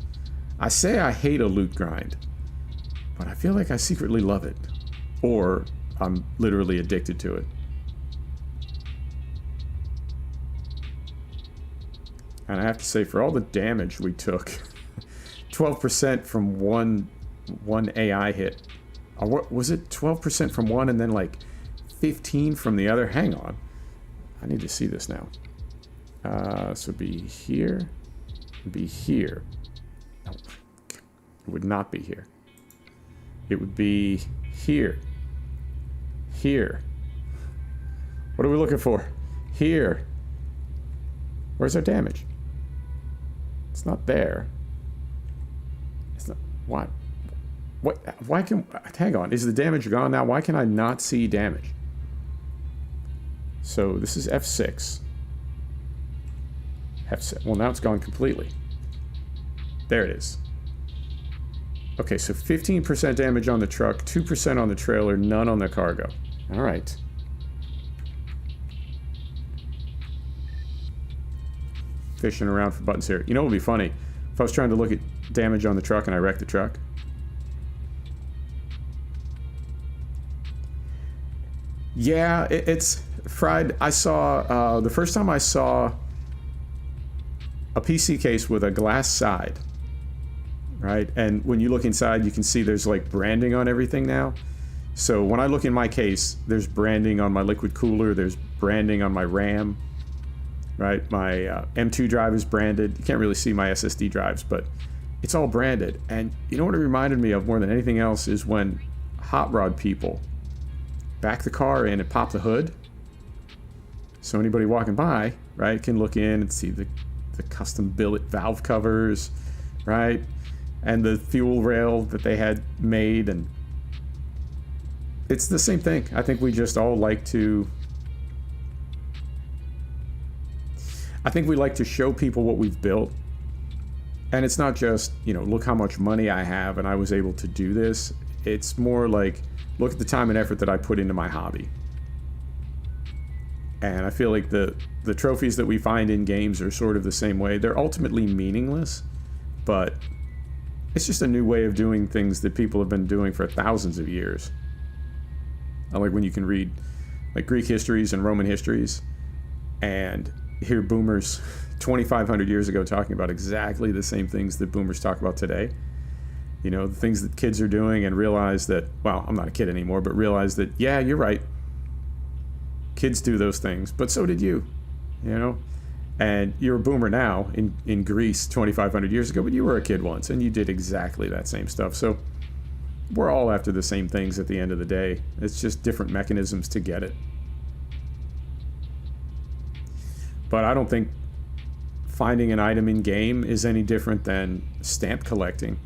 I say I hate a loot grind, but I feel like I secretly love it. Or I'm literally addicted to it. And I have to say, for all the damage we took, 12% from one AI hit. Or what was it? 12% from one and then like 15 from the other? Hang on. I need to see this now. So it'd be here. It'd be here. No, it would not be here. It would be here. Here. What are we looking for? Here. Where's our damage? It's not there. It's not. Why? What? Why can? Hang on. Is the damage gone now? Why can I not see damage? So this is F6. F6. Well, now it's gone completely. There it is. Okay, so 15% damage on the truck, 2% on the trailer, none on the cargo. All right. Fishing around for buttons here. You know what would be funny? If I was trying to look at damage on the truck and I wrecked the truck. Yeah, it's fried. I saw, the first time I saw a PC case with a glass side, right? And when you look inside, you can see there's like branding on everything now. So when I look in my case, there's branding on my liquid cooler, there's branding on my RAM, right? My M2 drive is branded. You can't really see my SSD drives, but it's all branded. And you know what it reminded me of more than anything else is when hot rod people back the car in and pop the hood. So anybody walking by, right, can look in and see the custom billet valve covers, right? And the fuel rail that they had made. And it's the same thing. I think we just all like to... I think we like to show people what we've built. And it's not just, you know, look how much money I have and I was able to do this. It's more like, look at the time and effort that I put into my hobby. And I feel like the trophies that we find in games are sort of the same way. They're ultimately meaningless, but it's just a new way of doing things that people have been doing for thousands of years. I like when you can read like Greek histories and Roman histories and hear boomers 2,500 years ago talking about exactly the same things that boomers talk about today. You know, the things that kids are doing, and realize that, well, I'm not a kid anymore, but realize that, yeah, you're right. Kids do those things, but so did you, you know? And you're a boomer now in Greece 2,500 years ago, but you were a kid once, and you did exactly that same stuff. So we're all after the same things at the end of the day. It's just different mechanisms to get it. But I don't think finding an item in game is any different than stamp collecting.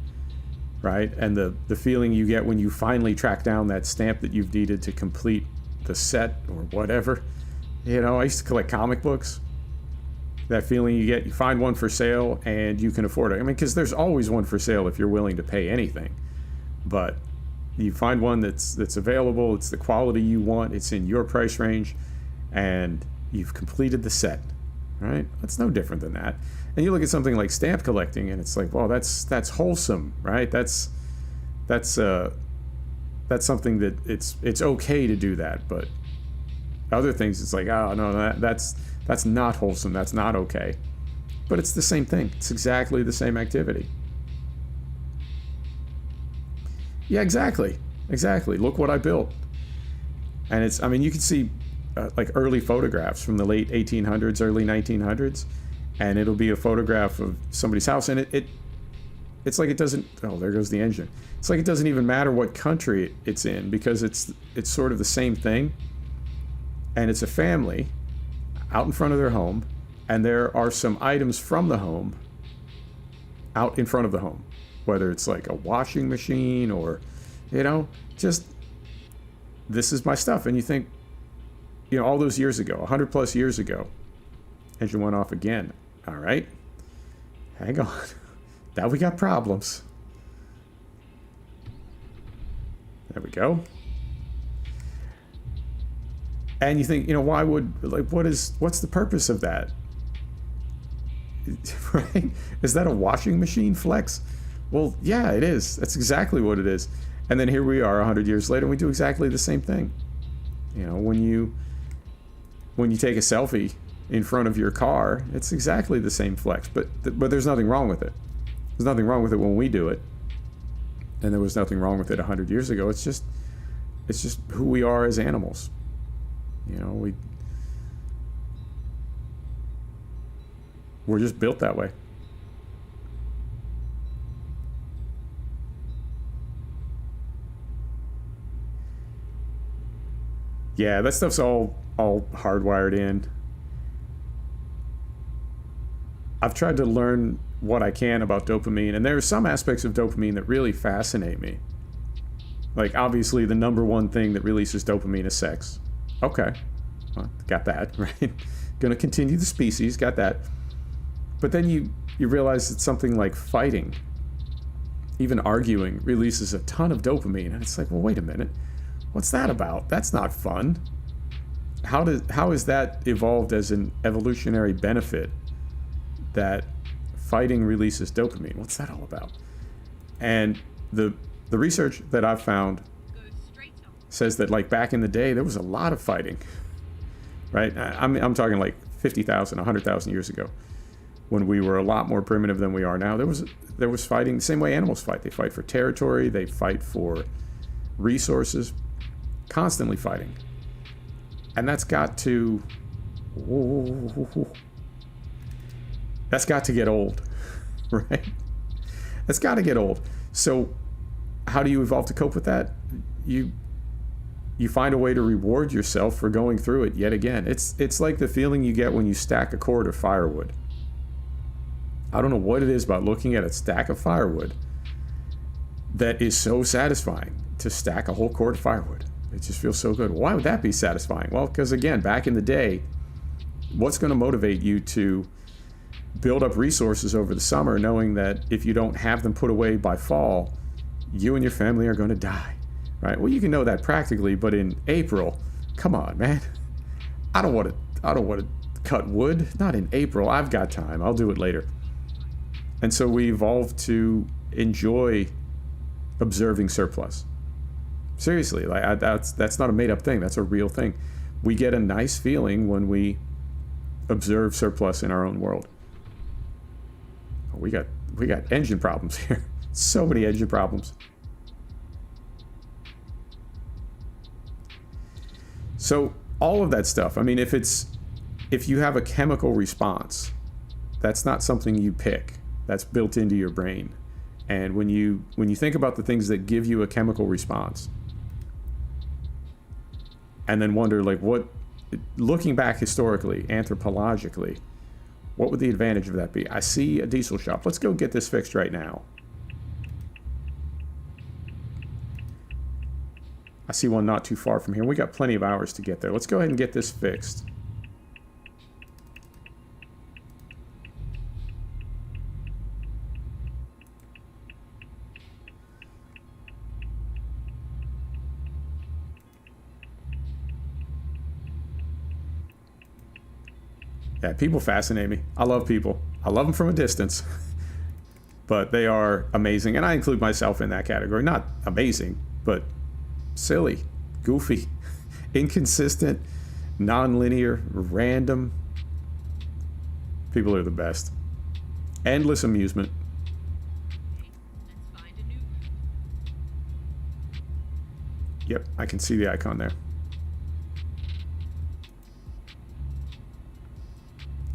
Right? And the feeling you get when you finally track down that stamp that you've needed to complete the set or whatever. You know, I used to collect comic books. That feeling you get, you find one for sale and you can afford it. I mean, because there's always one for sale if you're willing to pay anything. But you find one that's available, it's the quality you want, it's in your price range, and you've completed the set. Right? That's no different than that. And you look at something like stamp collecting, and it's like, well, that's wholesome, right? That's something that it's okay to do that. But other things, it's like, oh no, that's not wholesome. That's not okay. But it's the same thing. It's exactly the same activity. Yeah, exactly. Look what I built. And it's, I mean, you can see like early photographs from the late 1800s, early 1900s. And it'll be a photograph of somebody's house, and it's like it doesn't... Oh, there goes the engine. It's like it doesn't even matter what country it's in, because it's sort of the same thing. And it's a family out in front of their home, and there are some items from the home out in front of the home. Whether it's like a washing machine or, you know, just, this is my stuff. And you think, you know, all those years ago, 100 plus years ago, engine went off again. All right, hang on. Now we got problems. There we go. And you think, you know, why would, like, what's the purpose of that? Right? Is that a washing machine flex? Well, yeah, it is. That's exactly what it is. And then here we are 100 years later, and we do exactly the same thing. You know, when you take a selfie in front of your car, it's exactly the same flex, but there's nothing wrong with it. There's nothing wrong with it when we do it, and there was nothing wrong with it 100 years ago. It's just who we are as animals. You know, we're just built that way. Yeah, that stuff's all hardwired in. I've tried to learn what I can about dopamine, and there are some aspects of dopamine that really fascinate me. Like, obviously, the number one thing that releases dopamine is sex. Okay, well, got that, right? Gonna continue the species, got that. But then you realize that something like fighting, even arguing, releases a ton of dopamine, and it's like, well, wait a minute. What's that about? That's not fun. How is that evolved as an evolutionary benefit that fighting releases dopamine? What's that all about? And the research that I've found says that, like, back in the day, there was a lot of fighting, right? I'm talking like 50,000, 100,000 years ago, when we were a lot more primitive than we are now. There was fighting the same way animals fight. They fight for territory. They fight for resources. Constantly fighting. And that's got to get old, right? That's got to get old. So how do you evolve to cope with that? You find a way to reward yourself for going through it yet again. It's like the feeling you get when you stack a cord of firewood. I don't know what it is about looking at a stack of firewood that is so satisfying, to stack a whole cord of firewood. It just feels so good. Why would that be satisfying? Well, because again, back in the day, what's going to motivate you to build up resources over the summer, knowing that if you don't have them put away by fall, you and your family are going to die, right? Well, you can know that practically, but in April, come on, man. I don't want to cut wood. Not in April. I've got time. I'll do it later. And so we evolved to enjoy observing surplus. Seriously, like that's not a made-up thing. That's a real thing. We get a nice feeling when we observe surplus in our own world. Oh, we got engine problems here. So many engine problems. So all of that stuff. I mean, if you have a chemical response, that's not something you pick. That's built into your brain. And when you think about the things that give you a chemical response, and then wonder, like, looking back historically, anthropologically, what would the advantage of that be? I see a diesel shop. Let's go get this fixed right now. I see one not too far from here. We got plenty of hours to get there. Let's go ahead and get this fixed. Yeah, people fascinate me. I love people. I love them from a distance. But they are amazing. And I include myself in that category. Not amazing, but silly, goofy, inconsistent, non-linear, random. People are the best. Endless amusement. Let's find a new. Yep, I can see the icon there.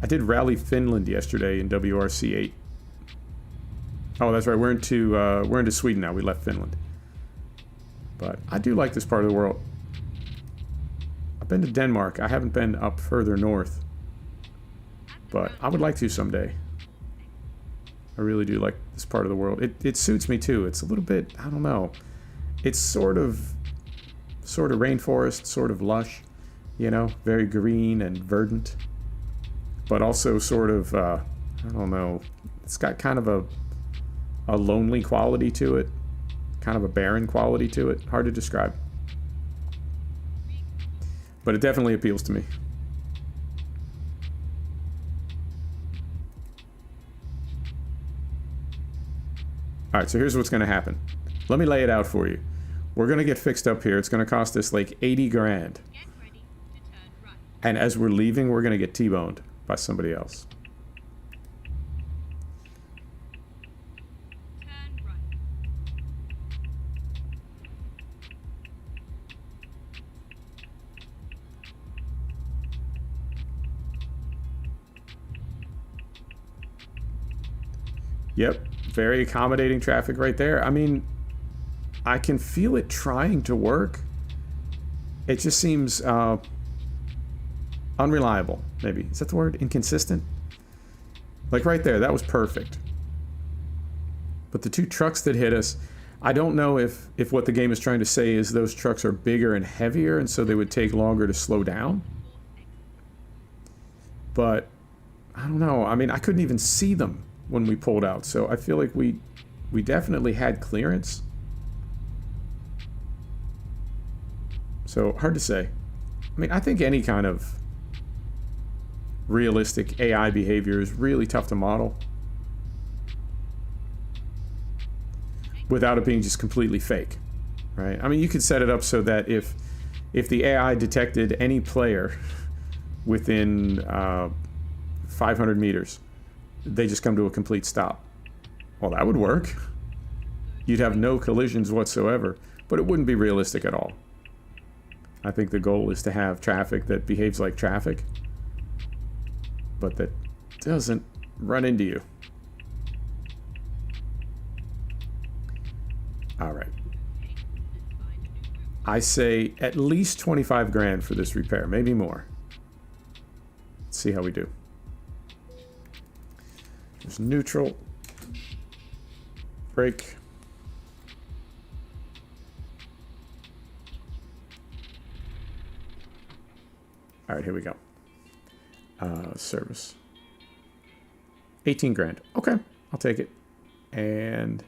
I did rally Finland yesterday in WRC8. Oh, that's right. We're into Sweden now. We left Finland. But I do like this part of the world. I've been to Denmark. I haven't been up further north. But I would like to someday. I really do like this part of the world. It suits me too. It's a little bit, I don't know. It's sort of rainforest, sort of lush, you know, very green and verdant. But also sort of, I don't know, it's got kind of a lonely quality to it. Kind of a barren quality to it. Hard to describe. But it definitely appeals to me. Alright, so here's what's going to happen. Let me lay it out for you. We're going to get fixed up here. It's going to cost us like 80 grand. Get ready to turn right. And as we're leaving, we're going to get T-boned by somebody else. Turn right. Yep, very accommodating traffic right there. I mean, I can feel it trying to work. It just seems unreliable, maybe. Is that the word? Inconsistent? Like right there, that was perfect. But the two trucks that hit us, I don't know if what the game is trying to say is those trucks are bigger and heavier, and so they would take longer to slow down. But, I don't know. I mean, I couldn't even see them when we pulled out, so I feel like we definitely had clearance. So, hard to say. I mean, I think any kind of realistic AI behavior is really tough to model without it being just completely fake, right? I mean, you could set it up so that if the AI detected any player within 500 meters, they just come to a complete stop. Well, that would work. You'd have no collisions whatsoever, but it wouldn't be realistic at all. I think the goal is to have traffic that behaves like traffic, but that doesn't run into you. All right. I say at least 25 grand for this repair, maybe more. Let's see how we do. There's neutral. Brake. All right, here we go. Service. 18 grand. Okay, I'll take it. And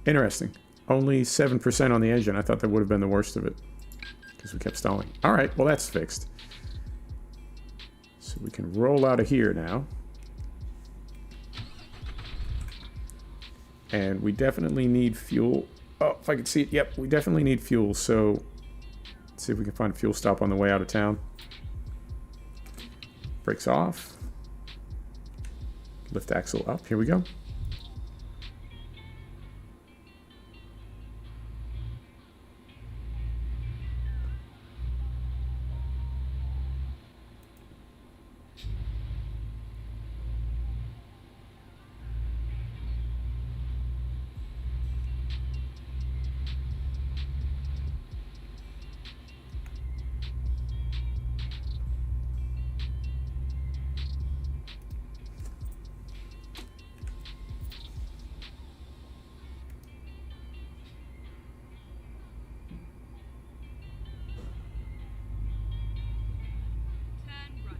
interesting. Only 7% on the engine. I thought that would have been the worst of it because we kept stalling. All right, well, that's fixed. So we can roll out of here now. And we definitely need fuel. Oh, if I can see it. Yep, we definitely need fuel. So let's see if we can find a fuel stop on the way out of town. Brakes off. Lift axle up. Here we go. Turn right.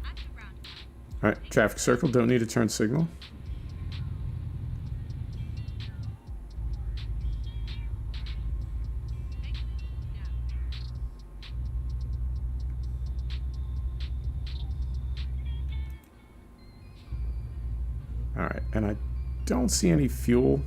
At the roundabout. All right, traffic circle. Don't need a turn signal. Exit now. All right, and I don't see any fuel.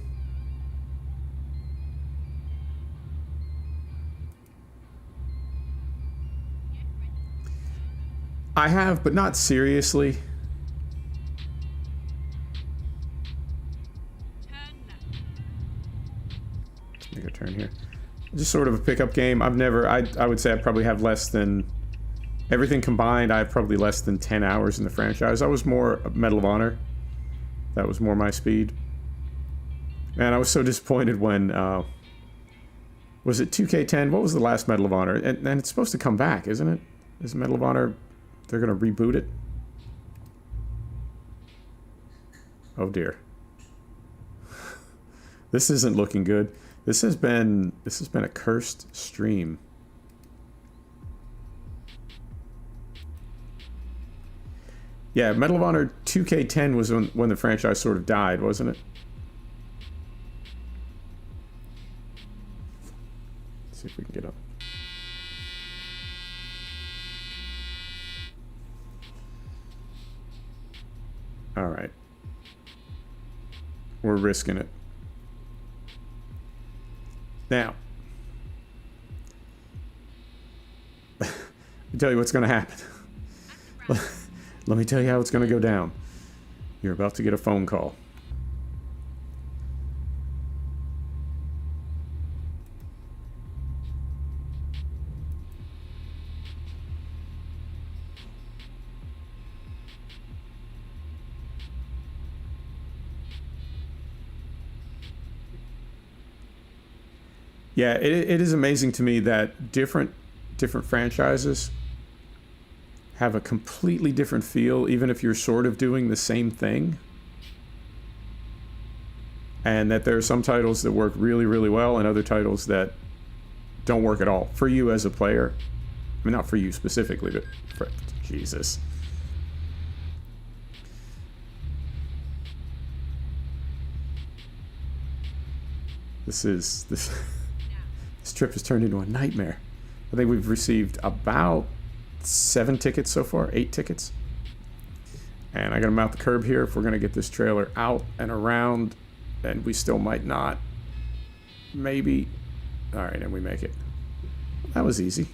I have, but not seriously. Turn left. Let's make a turn here. Just sort of a pickup game. I've never, I would say I probably have less than, everything combined, I have probably less than 10 hours in the franchise. I was more Medal of Honor. That was more my speed. Man, I was so disappointed when, was it 2K10? What was the last Medal of Honor? And it's supposed to come back, isn't it? Is Medal of Honor, they're going to reboot it? Oh dear. This isn't looking good. This has been a cursed stream. Yeah, Medal of Honor 2K10 was when the franchise sort of died, wasn't it? Let's see if we can get up. All right. We're risking it. Now, let me tell you what's going to happen. Let me tell you how it's going to go down. You're about to get a phone call. Yeah, it is amazing to me that different franchises have a completely different feel, even if you're sort of doing the same thing. And that there are some titles that work really, really well and other titles that don't work at all. For you as a player. I mean, not for you specifically, but for... Jesus. This trip has turned into a nightmare. I think we've received about 7 tickets so far, 8 tickets. And I gotta mount the curb here if we're gonna get this trailer out and around, and we still might not. Maybe. All right, and we make it. That was easy.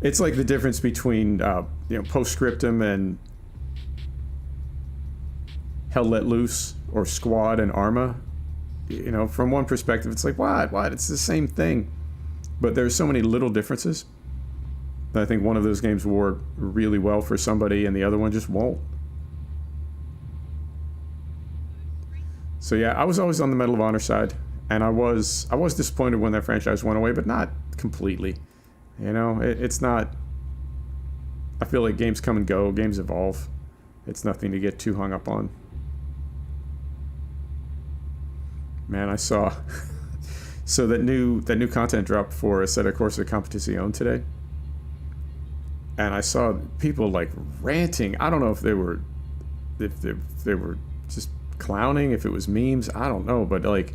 It's like the difference between Postscriptum and Hell Let Loose, or Squad and Arma. You know, from one perspective, it's like, what? It's the same thing. But there's so many little differences. I think one of those games will work really well for somebody, and the other one just won't. So yeah, I was always on the Medal of Honor side, and I was disappointed when that franchise went away, but not completely. You know, it's not... I feel like games come and go, games evolve. It's nothing to get too hung up on. Man, I saw... so that new content dropped for a set of Corsair Competizione today. And I saw people like ranting. I don't know if they were just clowning, if it was memes, I don't know, but like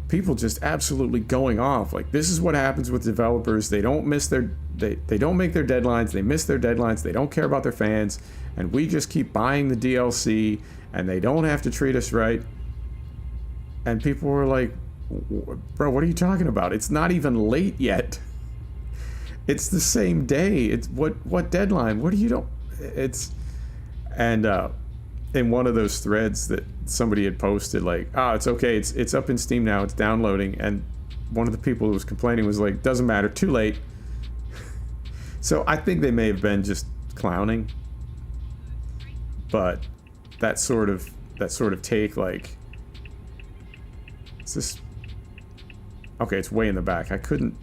people just absolutely going off. Like, this is what happens with developers. They don't miss their they don't make their deadlines, they miss their deadlines, they don't care about their fans, and we just keep buying the DLC and they don't have to treat us right. And people were like, bro, what are you talking about? It's not even late yet. It's the same day. It's what deadline? What do you don't? It's and in one of those threads that somebody had posted, like, oh, it's okay. It's up in Steam now. It's downloading. And one of the people who was complaining was like, doesn't matter. Too late. So I think they may have been just clowning. But that sort of take, like, it's this. Okay, it's way in the back. I couldn't.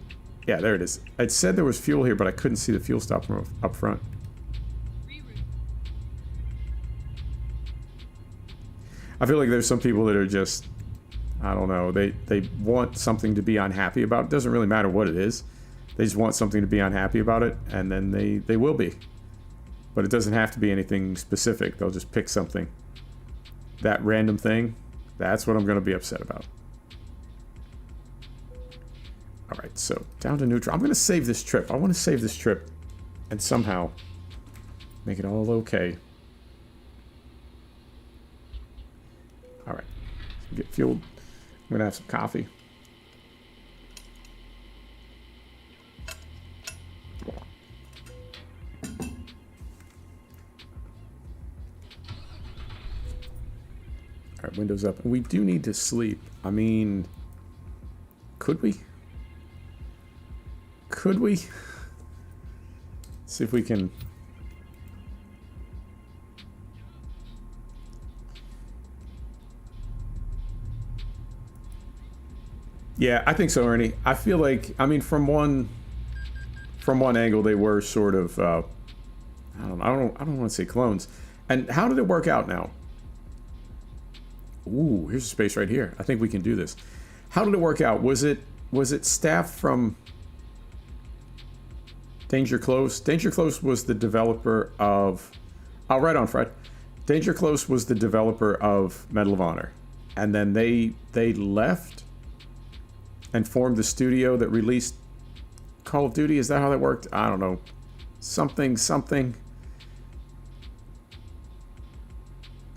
Yeah, there it is. It said there was fuel here, but I couldn't see the fuel stop from up front. I feel like there's some people that are just, I don't know, they want something to be unhappy about. It doesn't really matter what it is. They just want something to be unhappy about it, and then they will be. But it doesn't have to be anything specific. They'll just pick something. That random thing, that's what I'm going to be upset about. Alright, so down to neutral. I'm going to save this trip. I want to save this trip and somehow make it all okay. Alright, get fueled. I'm going to have some coffee. Alright, windows up. And we do need to sleep. I mean, could we? Could we? See if we can. Yeah, I think so, Ernie. I feel like, I mean, from one angle, they were sort of, I don't want to say clones. And how did it work out now? Ooh, here's a space right here. I think we can do this. How did it work out? Was it staff from Danger Close? Danger Close was the developer of... Oh, right on, Fred. Danger Close was the developer of Medal of Honor. And then they left and formed the studio that released Call of Duty. Is that how that worked? I don't know. Something.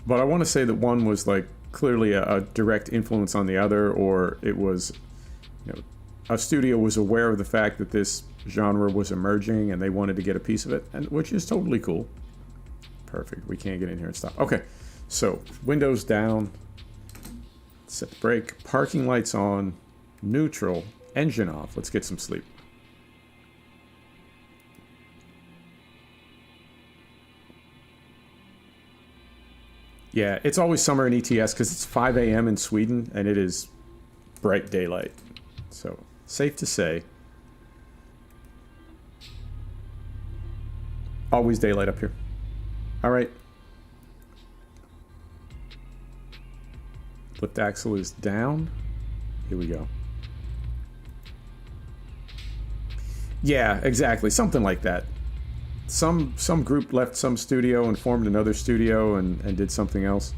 But I want to say that one was like clearly a direct influence on the other, or it was, you know, a studio was aware of the fact that this genre was emerging and they wanted to get a piece of it, and which is totally cool. Perfect. We can't get in here and stop. Okay, so windows down, set the brake, parking lights on, neutral, engine off. Let's get some sleep. Yeah, it's always summer in ETS because it's 5 a.m. in Sweden and it is bright daylight. So, safe to say, always daylight up here. All right. Lift axle is down. Here we go. Yeah, exactly. Something like that. Some group left some studio and formed another studio and did something else.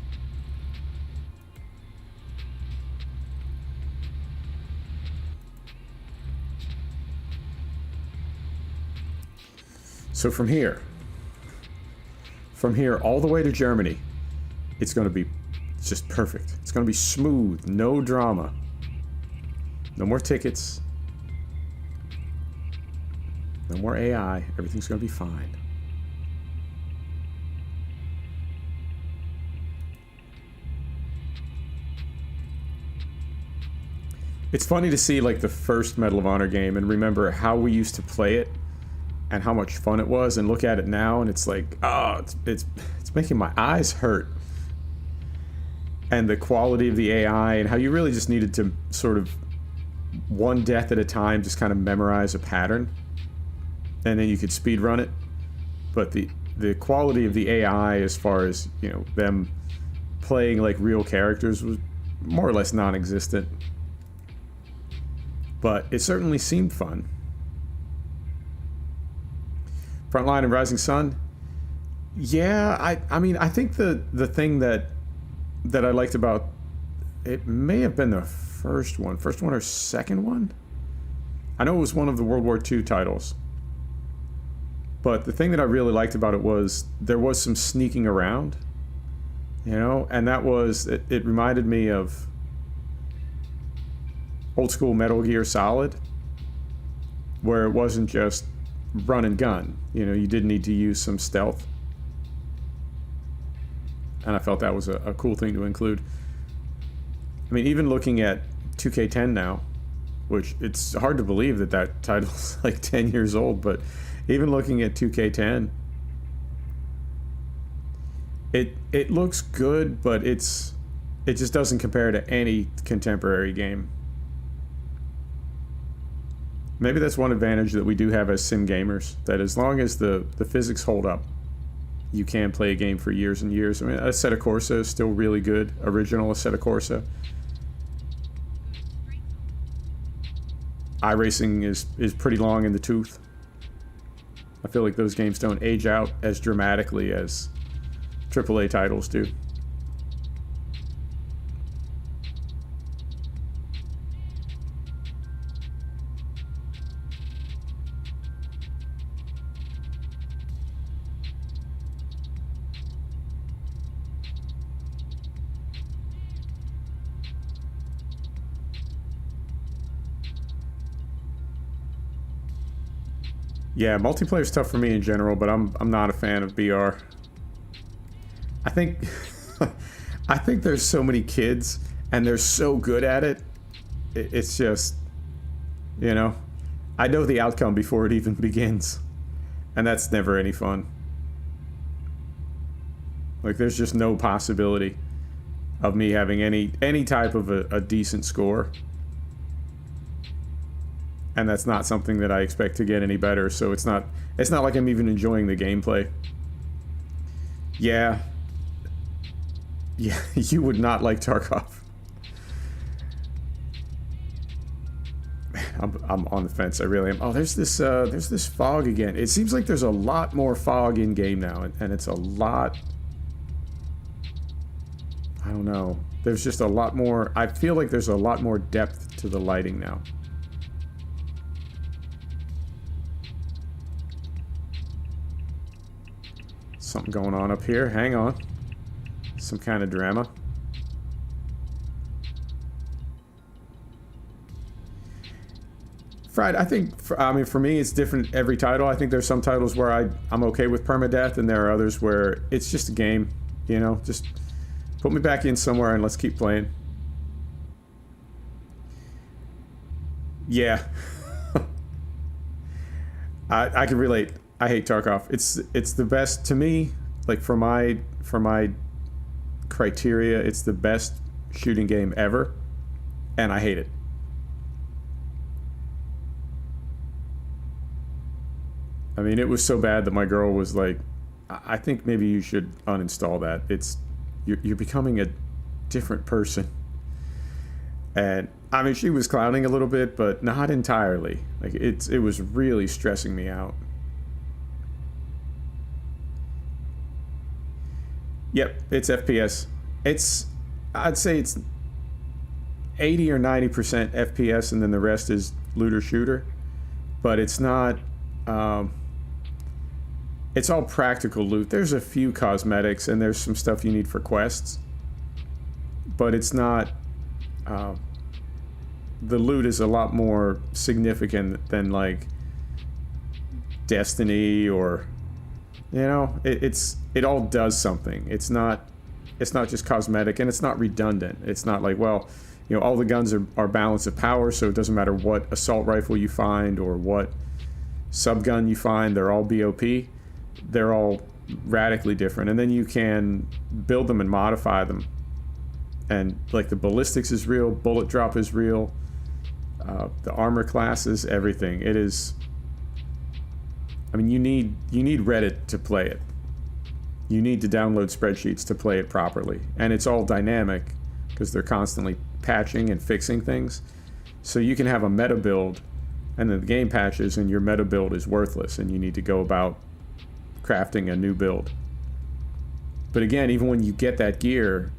So from here all the way to Germany, it's going to be just perfect. It's going to be smooth, no drama. No more tickets. No more AI. Everything's going to be fine. It's funny to see like the first Medal of Honor game and remember how we used to play it and how much fun it was, and look at it now and it's like, oh, it's making my eyes hurt. And the quality of the AI and how you really just needed to sort of one death at a time just kind of memorize a pattern. And then you could speed run it, but the quality of the AI, as far as, you know, them playing like real characters, was more or less non-existent. But it certainly seemed fun. Frontline and Rising Sun, yeah, I mean, I think the thing that I liked about it may have been the first one or second one. I know it was one of the World War II titles. But the thing that I really liked about it was there was some sneaking around, you know, and that was, it reminded me of old school Metal Gear Solid, where it wasn't just run and gun, you know, you did need to use some stealth. And I felt that was a cool thing to include. I mean, even looking at 2K10 now, which it's hard to believe that title's like 10 years old, but even looking at 2K10, it looks good, but it just doesn't compare to any contemporary game. Maybe that's one advantage that we do have as sim gamers, that as long as the physics hold up, you can play a game for years and years. I mean, Assetto Corsa is still really good, original Assetto Corsa. iRacing is pretty long in the tooth. I feel like those games don't age out as dramatically as AAA titles do. Yeah, multiplayer's tough for me in general, but I'm not a fan of BR. I think I think there's so many kids and they're so good at it. It's just, you know, I know the outcome before it even begins, and that's never any fun. Like, there's just no possibility of me having any type of a decent score. And that's not something that I expect to get any better, so it's not like I'm even enjoying the gameplay. Yeah, you would not like Tarkov. I'm on the fence. I really am. Oh, there's this fog again. It seems like there's a lot more fog in game now, and it's a lot. I don't know. There's just a lot more. I feel like there's a lot more depth to the lighting now. Something going on up here. Hang on. Some kind of drama. Fried, I think, I mean, for me, it's different every title. I think there's some titles where I'm okay with permadeath, and there are others where it's just a game, you know? Just put me back in somewhere and let's keep playing. Yeah. I can relate. I hate Tarkov. It's the best, to me, like for my criteria, it's the best shooting game ever, and I hate it. I mean, it was so bad that my girl was like, I think maybe you should uninstall that. You're becoming a different person. And I mean, she was clowning a little bit, but not entirely. Like it was really stressing me out. Yep, it's FPS. I'd say it's 80 or 90% FPS, and then the rest is looter shooter. But it's not. It's all practical loot. There's a few cosmetics, and there's some stuff you need for quests. But it's not... the loot is a lot more significant than, like, Destiny or... You know, it all does something. It's not just cosmetic, and it's not redundant. It's not like, well, you know, all the guns are balance of power, so it doesn't matter what assault rifle you find or what subgun you find, they're all BOP. They're all radically different, and then you can build them and modify them. And like the ballistics is real, bullet drop is real, the armor classes, everything. It is. I mean, you need Reddit to play it. You need to download spreadsheets to play it properly, and it's all dynamic because they're constantly patching and fixing things. So you can have a meta build, and then the game patches, and your meta build is worthless, and you need to go about crafting a new build. But again, even when you get that gear,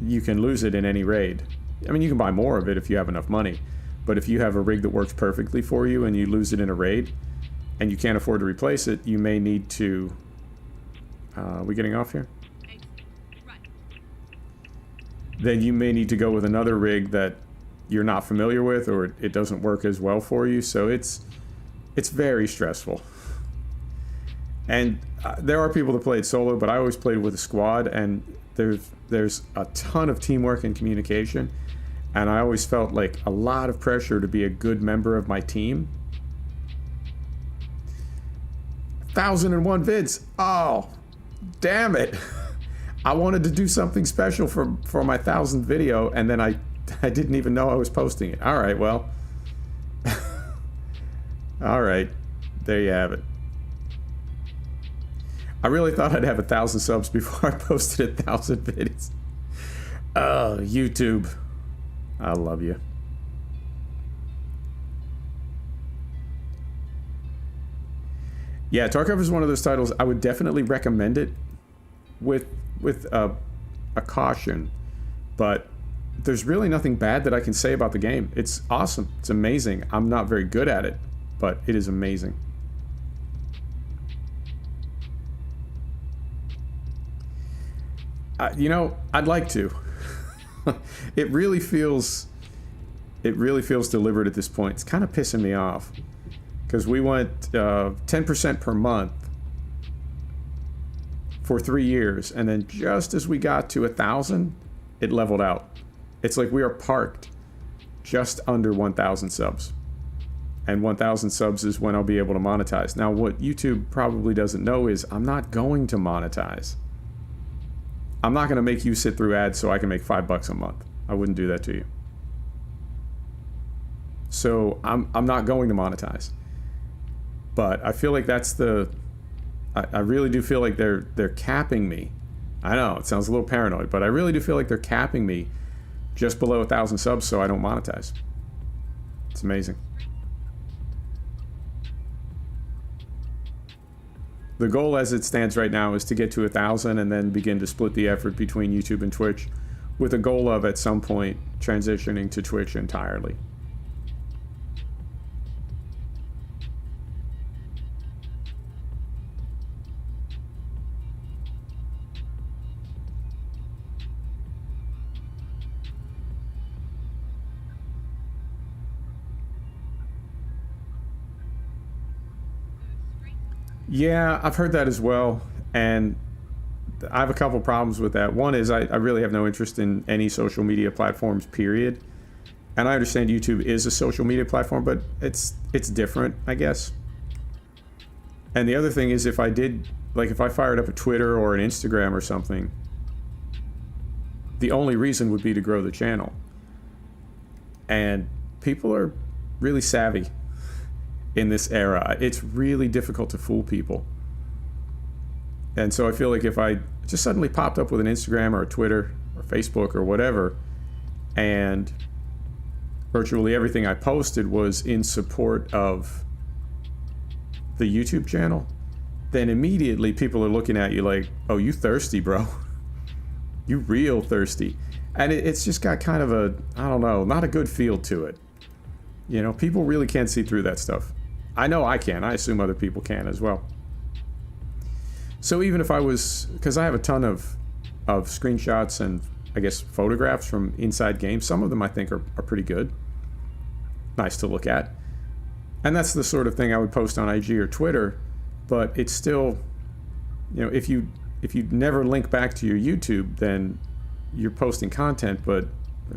you can lose it in any raid. I mean, you can buy more of it if you have enough money, but if you have a rig that works perfectly for you and you lose it in a raid, and you can't afford to replace it, you may need to... are we getting off here? Right. Then you may need to go with another rig that you're not familiar with, or it doesn't work as well for you, so it's very stressful. And there are people that play it solo, but I always played with a squad, and there's a ton of teamwork and communication, and I always felt like a lot of pressure to be a good member of my team. 1,001 vids. Oh, damn it. I wanted to do something special for my 1,000th video, and then I didn't even know I was posting it. All right, well. All right. There you have it. I really thought I'd have 1,000 subs before I posted 1,000 videos. Oh, YouTube. I love you. Yeah, Tarkov is one of those titles I would definitely recommend it with a caution, but there's really nothing bad that I can say about the game. It's awesome. It's amazing. I'm not very good at it, but it is amazing. You know, I'd like to. It really feels deliberate at this point. It's kind of pissing me off. Because we went 10% per month for 3 years, and then just as we got to 1,000, it leveled out. It's like we are parked just under 1,000 subs. And 1,000 subs is when I'll be able to monetize. Now, what YouTube probably doesn't know is I'm not going to monetize. I'm not going to make you sit through ads so I can make $5 a month. I wouldn't do that to you. So I'm not going to monetize. But I feel like that's the... I really do feel like they're capping me. I know, it sounds a little paranoid, but I really do feel like they're capping me just below 1,000 subs so I don't monetize. It's amazing. The goal as it stands right now is to get to 1,000 and then begin to split the effort between YouTube and Twitch, with a goal of at some point transitioning to Twitch entirely. Yeah, I've heard that as well, and I have a couple problems with that. One is I really have no interest in any social media platforms, period. And I understand YouTube is a social media platform, but it's different, I guess. And the other thing is, if I fired up a Twitter or an Instagram or something, the only reason would be to grow the channel. And people are really savvy in this era. It's really difficult to fool people. And so I feel like if I just suddenly popped up with an Instagram or a Twitter or Facebook or whatever, and virtually everything I posted was in support of the YouTube channel, then immediately people are looking at you like, oh, you thirsty, bro. You real thirsty. And it's just got kind of a, I don't know, not a good feel to it. You know, people really can't see through that stuff. I know I can. I assume other people can as well. So even if I was, because I have a ton of screenshots and I guess photographs from inside games, some of them I think are pretty good. Nice to look at. And that's the sort of thing I would post on IG or Twitter, but it's still, you know, if you never link back to your YouTube, then you're posting content, but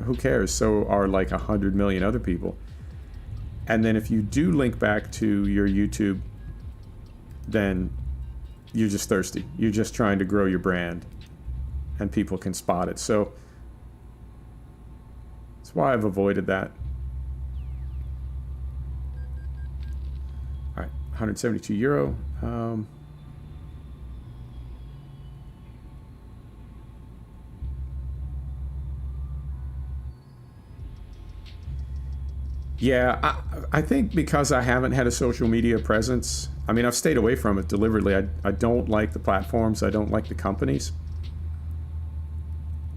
who cares? So are like 100 million other people. And then if you do link back to your YouTube, then you're just thirsty. You're just trying to grow your brand, and people can spot it. So that's why I've avoided that. All right, 172 euro. Yeah, I think because I haven't had a social media presence, I mean, I've stayed away from it deliberately. I don't like the platforms. I don't like the companies.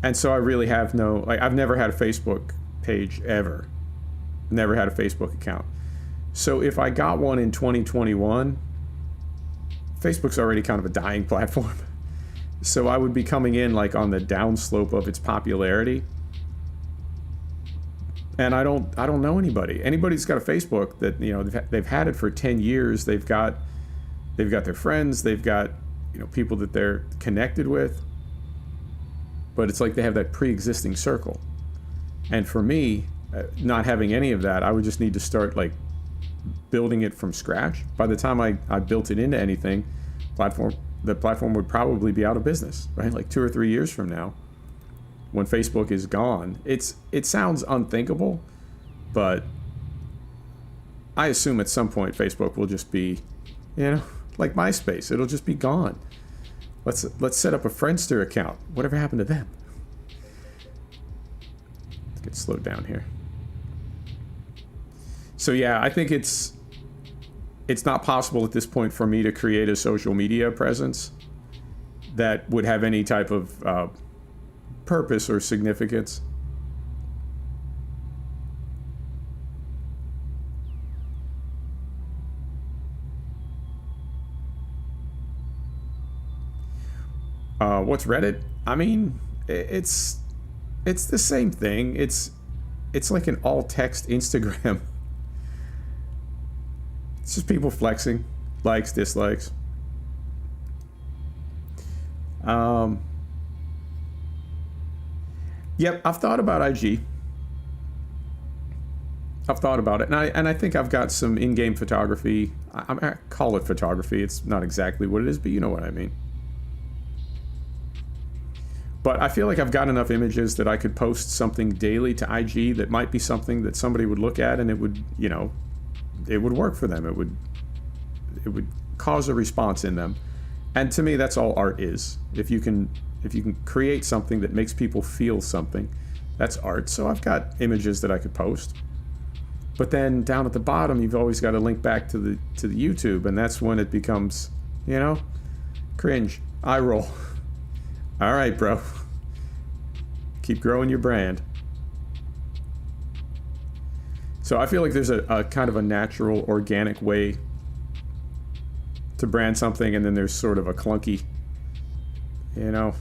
And so I really have no, like, I've never had a Facebook page ever. Never had a Facebook account. So if I got one in 2021, Facebook's already kind of a dying platform. So I would be coming in like on the downslope of its popularity. And I don't know anybody. Anybody's got a Facebook that, you know, they've had it for 10 years. They've got their friends. They've got, you know, people that they're connected with. But it's like they have that pre-existing circle. And for me, not having any of that, I would just need to start like building it from scratch. By the time I built it into anything, the platform would probably be out of business, right? Like 2 or 3 years from now, when Facebook is gone. It sounds unthinkable, but I assume at some point Facebook will just be, you know, like MySpace. It'll just be gone. Let's set up a Friendster account. Whatever happened to them? Let's get slowed down here. So yeah, I think it's not possible at this point for me to create a social media presence that would have any type of purpose or significance. What's Reddit? I mean, it's the same thing. It's like an all text Instagram. It's just people flexing, likes, dislikes. Yep, I've thought about IG. I've thought about it, and I think I've got some in-game photography. I call it photography. It's not exactly what it is, but you know what I mean. But I feel like I've got enough images that I could post something daily to IG that might be something that somebody would look at, and it would, you know, it would work for them. It would cause a response in them. And to me, that's all art is. If you can create something that makes people feel something, that's art. So I've got images that I could post. But then down at the bottom, you've always got to link back to the YouTube, and that's when it becomes You know? Cringe. Eye roll. All right, bro. Keep growing your brand. So I feel like there's a kind of a natural, organic way to brand something, and then there's sort of a clunky, you know,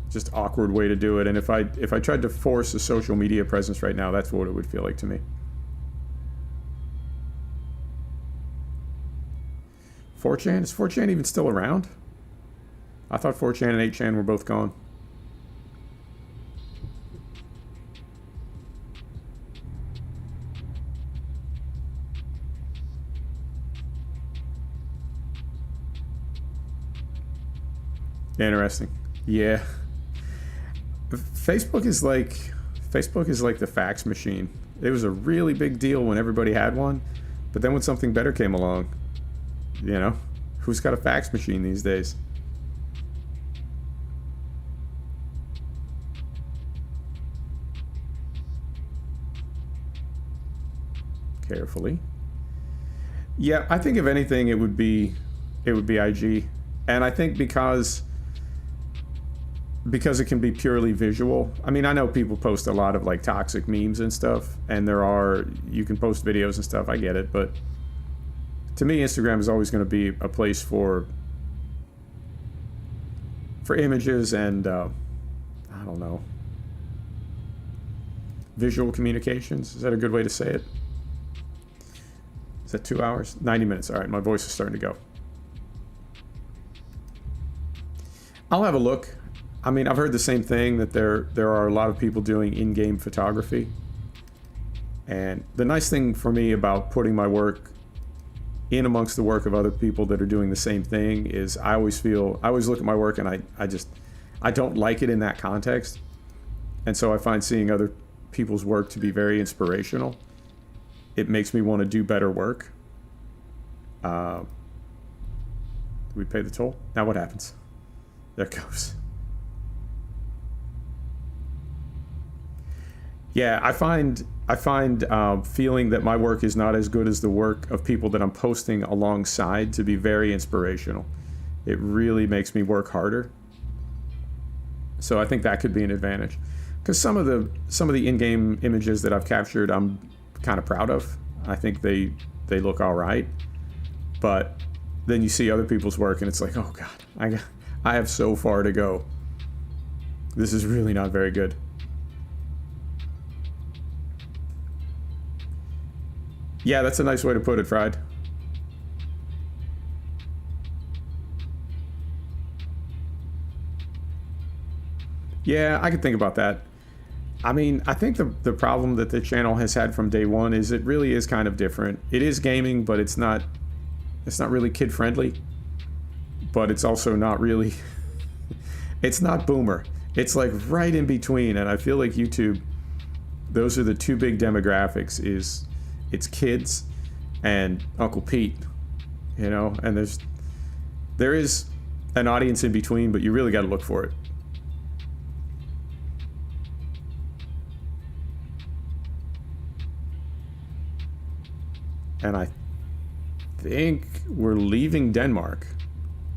just awkward way to do it. And if I tried to force a social media presence right now, that's what it would feel like to me. 4chan? Is 4chan even still around? I thought 4chan and 8chan were both gone. Interesting. Yeah. Facebook is like the fax machine. It was a really big deal when everybody had one, but then when something better came along, you know, who's got a fax machine these days? Carefully. Yeah, I think if anything it would be IG. And I think because it can be purely visual. I mean, I know people post a lot of like toxic memes and stuff, and you can post videos and stuff, I get it, but to me Instagram is always going to be a place for images and I don't know, visual communications. Is that a good way to say it? Is that 2 hours? 90 minutes. All right, my voice is starting to go. I'll have a look. I mean, I've heard the same thing, that there are a lot of people doing in-game photography. And the nice thing for me about putting my work in amongst the work of other people that are doing the same thing is I always look at my work and I don't like it in that context. And so I find seeing other people's work to be very inspirational. It makes me want to do better work. Do we pay the toll? Now what happens? There it goes. Yeah, I find feeling that my work is not as good as the work of people that I'm posting alongside to be very inspirational. It really makes me work harder. So I think that could be an advantage. Because some of the in-game images that I've captured, I'm kind of proud of. I think they look all right. But then you see other people's work and it's like, oh God, I have so far to go. This is really not very good. Yeah, that's a nice way to put it, Fried. Yeah, I could think about that. I mean, I think the problem that the channel has had from day one is it really is kind of different. It is gaming, but it's not really kid friendly. But it's also not really it's not boomer. It's like right in between, and I feel like YouTube, those are the two big demographics, it's kids and Uncle Pete, you know, and there is an audience in between, but you really got to look for it. And I think we're leaving Denmark.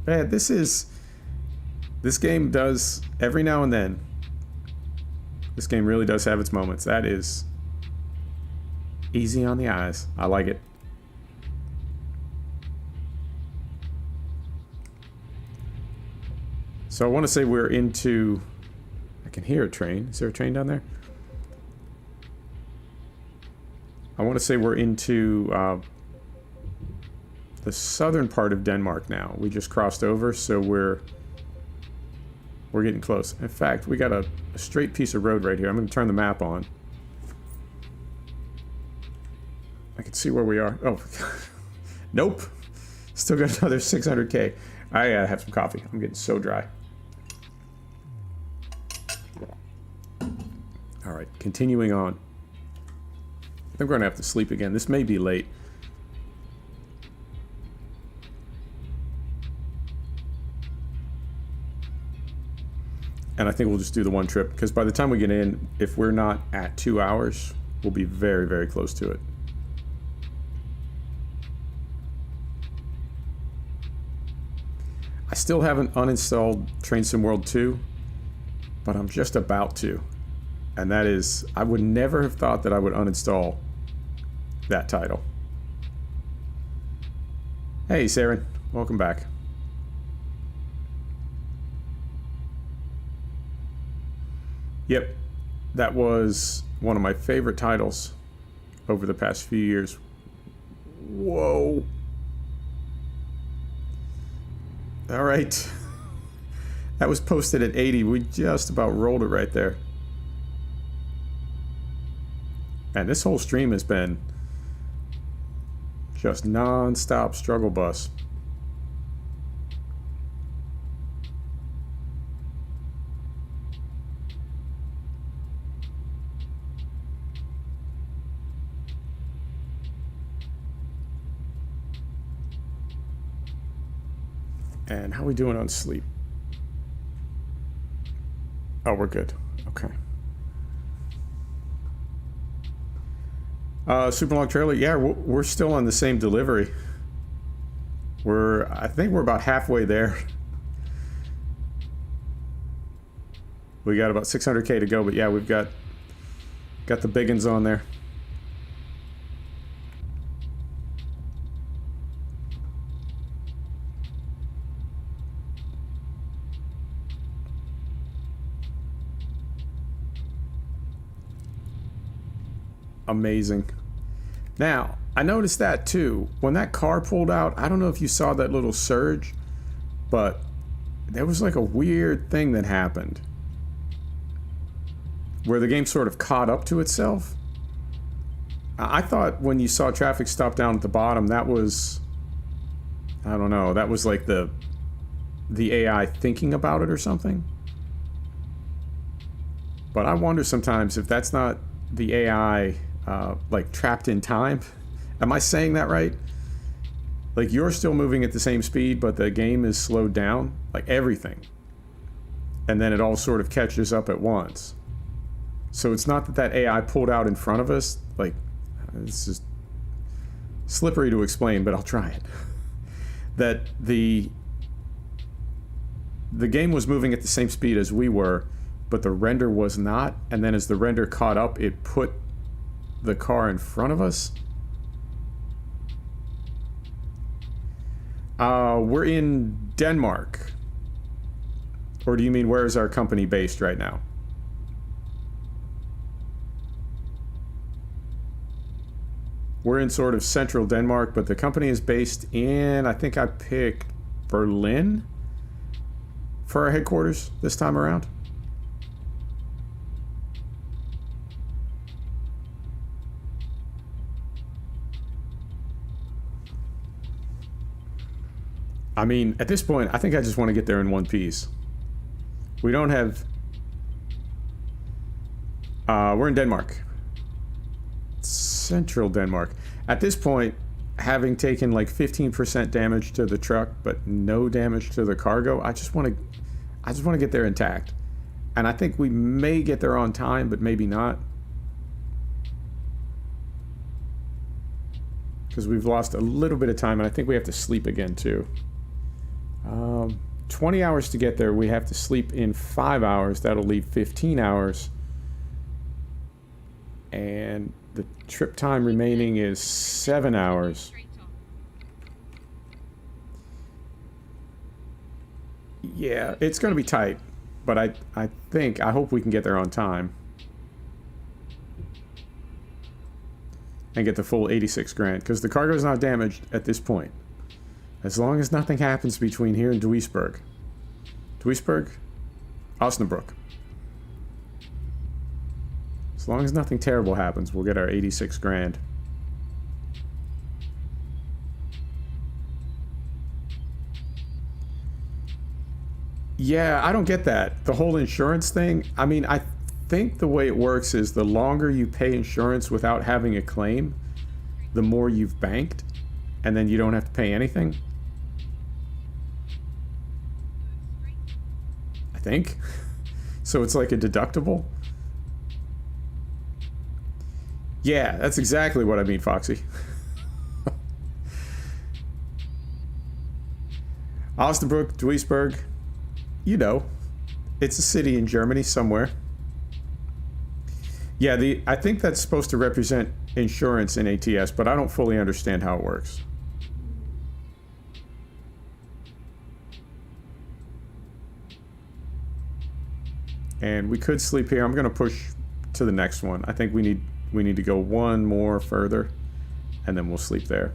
Man, this game does, every now and then, this game really does have its moments. That is easy on the eyes. I like it. So I want to say we're into, I can hear a train. Is there a train down there? I want to say we're into the southern part of Denmark now. We just crossed over, so we're getting close. In fact, we got a straight piece of road right here. I'm going to turn the map on. I can see where we are. Oh, nope. Still got another 600K. I gotta have some coffee. I'm getting so dry. All right, continuing on. I think we're gonna have to sleep again. This may be late. And I think we'll just do the one trip, because by the time we get in, if we're not at 2 hours, we'll be very, very close to it. I still haven't uninstalled Train Sim World 2, but I'm just about to. And that is, I would never have thought that I would uninstall that title. Hey, Saren, welcome back. Yep, that was one of my favorite titles over the past few years. Whoa. All right. That was posted at 80. We just about rolled it right there. And this whole stream has been just non-stop struggle bus. And how are we doing on sleep? Oh, we're good. Okay. Super long trailer. Yeah, we're still on the same delivery. I think we're about halfway there. We got about 600K to go, but yeah, we've got the big uns on there. Amazing. Now, I noticed that too. When that car pulled out, I don't know if you saw that little surge, but there was like a weird thing that happened where the game sort of caught up to itself. I thought when you saw traffic stop down at the bottom, that was, I don't know, that was like the AI thinking about it or something. But I wonder sometimes if that's not the AI like trapped in time. Am I saying that right? Like you're still moving at the same speed, but the game is slowed down, like everything. And then it all sort of catches up at once. So it's not that AI pulled out in front of us. Like, this is slippery to explain, but I'll try it. That the game was moving at the same speed as we were, but the render was not. And then as the render caught up, it put the car in front of us. We're in Denmark. Or do you mean where is our company based right now? We're in sort of central Denmark, but the company is based in, I think I picked Berlin for our headquarters this time around. I mean, at this point, I think I just want to get there in one piece. We don't have... we're in Denmark. Central Denmark. At this point, having taken like 15% damage to the truck, but no damage to the cargo, I just want to get there intact. And I think we may get there on time, but maybe not. Because we've lost a little bit of time, and I think we have to sleep again, too. 20 hours to get there. We have to sleep in 5 hours. That'll leave 15 hours. And the trip time remaining is 7 hours. Yeah, it's going to be tight. But I hope we can get there on time. And get the full 86 grand. Because the cargo is not damaged at this point. As long as nothing happens between here and Duisburg. Duisburg? Osnabrück. As long as nothing terrible happens, we'll get our 86 grand. Yeah, I don't get that. The whole insurance thing, I mean, I think the way it works is the longer you pay insurance without having a claim, the more you've banked, and then you don't have to pay anything. I think. So it's like a deductible. Yeah, that's exactly what I mean, Foxy. Osnabrück, Duisburg. You know, it's a city in Germany somewhere. Yeah, I think that's supposed to represent insurance in ATS, but I don't fully understand how it works. And we could sleep here. I'm going to push to the next one. I think we need to go one more further, and then we'll sleep there.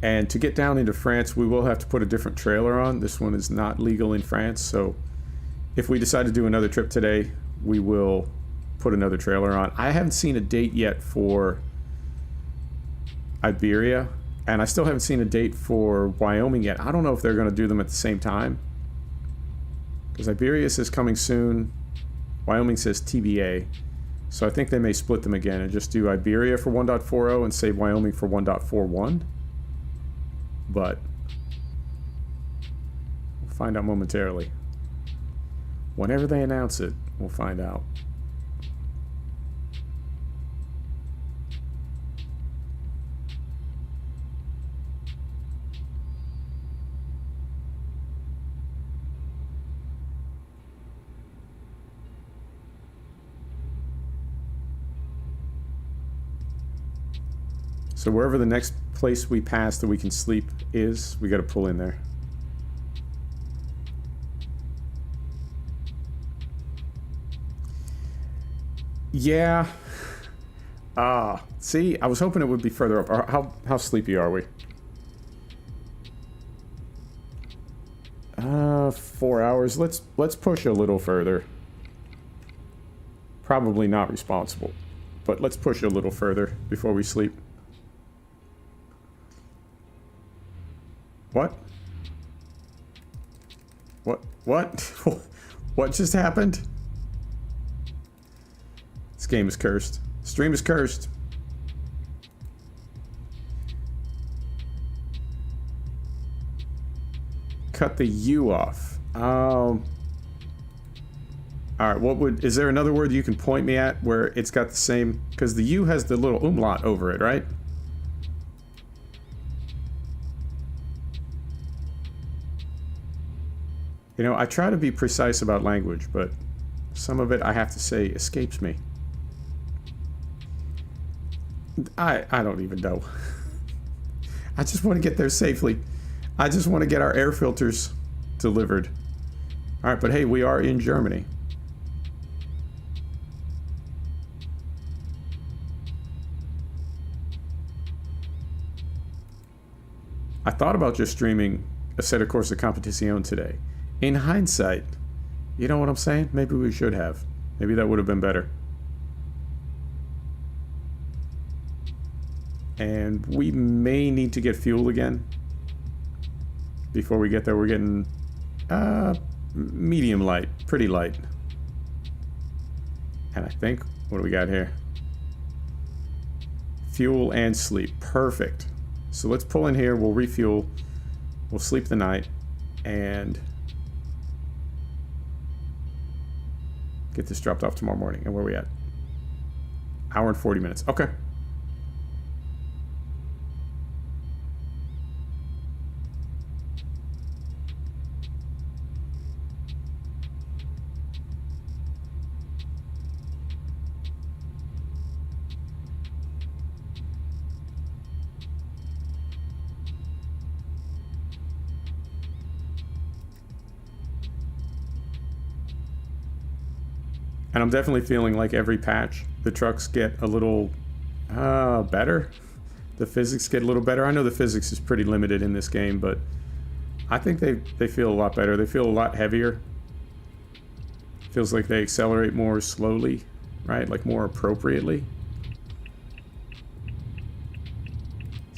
And to get down into France, we will have to put a different trailer on. This one is not legal in France, so if we decide to do another trip today, we will put another trailer on. I haven't seen a date yet for Iberia, and I still haven't seen a date for Wyoming yet. I don't know if they're going to do them at the same time, because Iberia says coming soon, Wyoming says TBA, so I think they may split them again and just do Iberia for 1.40 and save Wyoming for 1.41. But we'll find out momentarily. Whenever they announce it, we'll find out. So wherever the next place we pass that we can sleep is, we got to pull in there. Yeah. See, I was hoping it would be further up. How sleepy are we? 4 hours. Let's push a little further. Probably not responsible, but let's push a little further before we sleep. What? What? What just happened? This game is cursed. Stream is cursed. Cut the U off. Alright, is there another word you can point me at where it's got the same, because the U has the little umlaut over it, right? You know, I try to be precise about language, but some of it, I have to say, escapes me. I don't even know. I just want to get there safely. I just want to get our air filters delivered. Alright, but hey, we are in Germany. I thought about just streaming a set of Corsa Competizione today. In hindsight, you know what I'm saying? Maybe we should have. Maybe that would have been better. And we may need to get fuel again. Before we get there, we're getting medium light, pretty light. And I think, what do we got here? Fuel and sleep, perfect. So let's pull in here, we'll refuel, we'll sleep the night, and get this dropped off tomorrow morning. And where are we at? Hour and 40 minutes. Okay. And I'm definitely feeling like every patch, the trucks get a little better. The physics get a little better. I know the physics is pretty limited in this game, but I think they feel a lot better. They feel a lot heavier. Feels like they accelerate more slowly, right? Like more appropriately.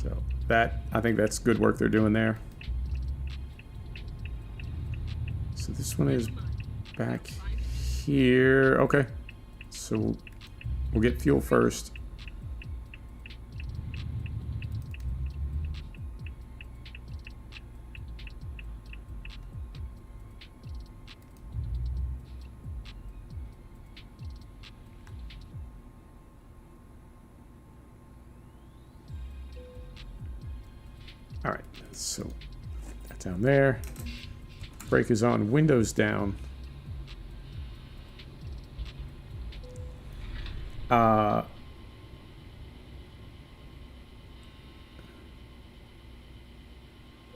So that, I think that's good work they're doing there. So this one is back here. Okay, so we'll get fuel first. So that down there. Brake is on, windows down.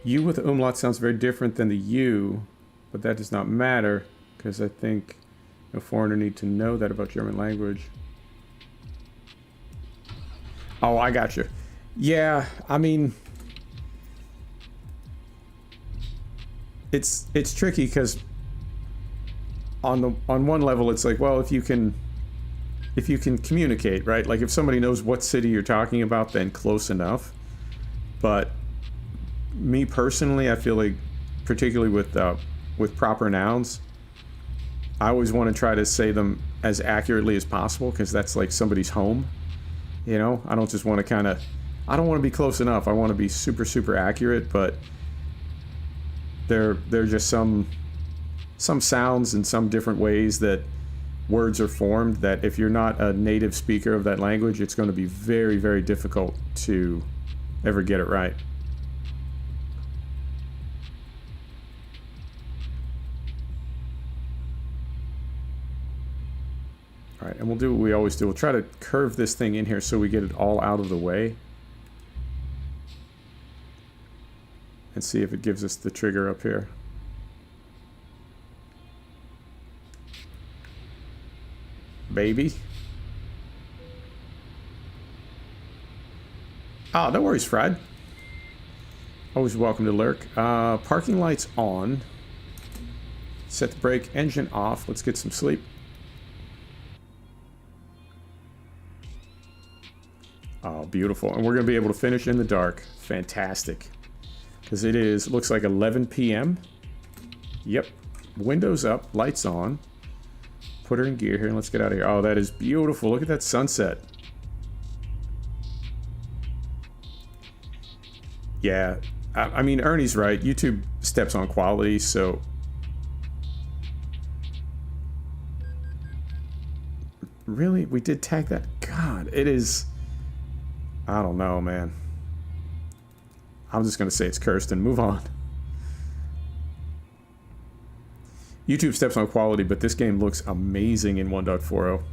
U with umlaut sounds very different than the U, but that does not matter because I think no foreigner need to know that about German language. Oh, I got you. Yeah, I mean, it's tricky because on one level it's like, well, if you can communicate, right? Like if somebody knows what city you're talking about, then close enough. But me personally, I feel like, particularly with proper nouns, I always want to try to say them as accurately as possible because that's like somebody's home. You know, I don't just want to I don't want to be close enough. I want to be super, super accurate, but there are just some sounds and some different ways that words are formed that if you're not a native speaker of that language, it's going to be very, very difficult to ever get it right. All right, and we'll do what we always do. We'll try to curve this thing in here so we get it all out of the way. And see if it gives us the trigger up here. Baby. Oh, no worries, Fred. Always welcome to lurk. Parking lights on. Set the brake, engine off. Let's get some sleep. Oh, beautiful. And we're going to be able to finish in the dark. Fantastic. Because it looks like 11 p.m. Yep. Windows up, lights on. Put her in gear here and let's get out of here. Oh, that is beautiful. Look at that sunset. Yeah. I mean, Ernie's right. YouTube steps on quality, so... Really? We did tag that? God, it is... I don't know, man. I'm just going to say it's cursed and move on. YouTube steps on quality, but this game looks amazing in 1.40.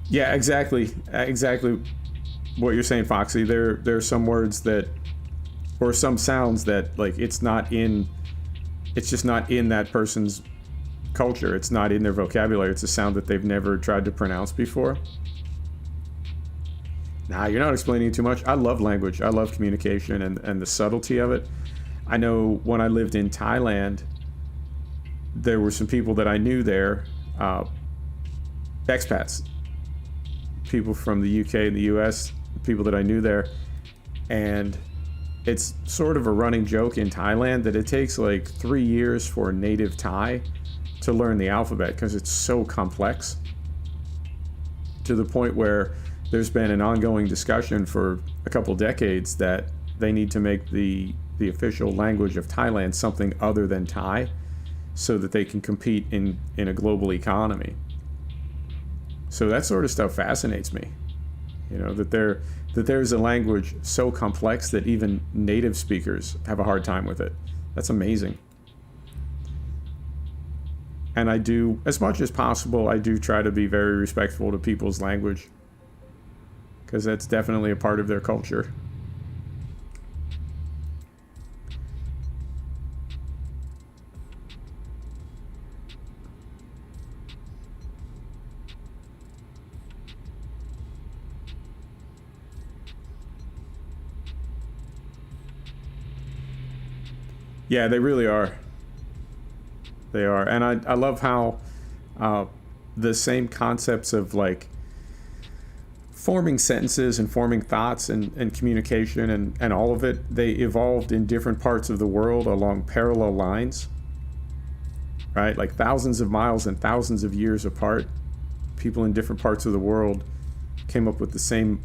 Yeah, exactly. Exactly what you're saying, Foxy. There are some words that... or some sounds that, like, it's just not in that person's culture. It's not in their vocabulary. It's a sound that they've never tried to pronounce before. Nah, you're not explaining too much. I love language. I love communication and the subtlety of it. I know when I lived in Thailand, there were some people that I knew there, expats, people from the UK and the US, people that I knew there, and it's sort of a running joke in Thailand that it takes like 3 years for a native Thai to learn the alphabet because it's so complex, to the point where there's been an ongoing discussion for a couple decades that they need to make the official language of Thailand something other than Thai so that they can compete in a global economy. So that sort of stuff fascinates me. You know, that there's a language so complex that even native speakers have a hard time with it. That's amazing. And I do, as much as possible, I do try to be very respectful to people's language, because that's definitely a part of their culture. Yeah, they really are. They are. And I love how the same concepts of like forming sentences and forming thoughts and communication and all of it, they evolved in different parts of the world along parallel lines, right? Like thousands of miles and thousands of years apart. People in different parts of the world came up with the same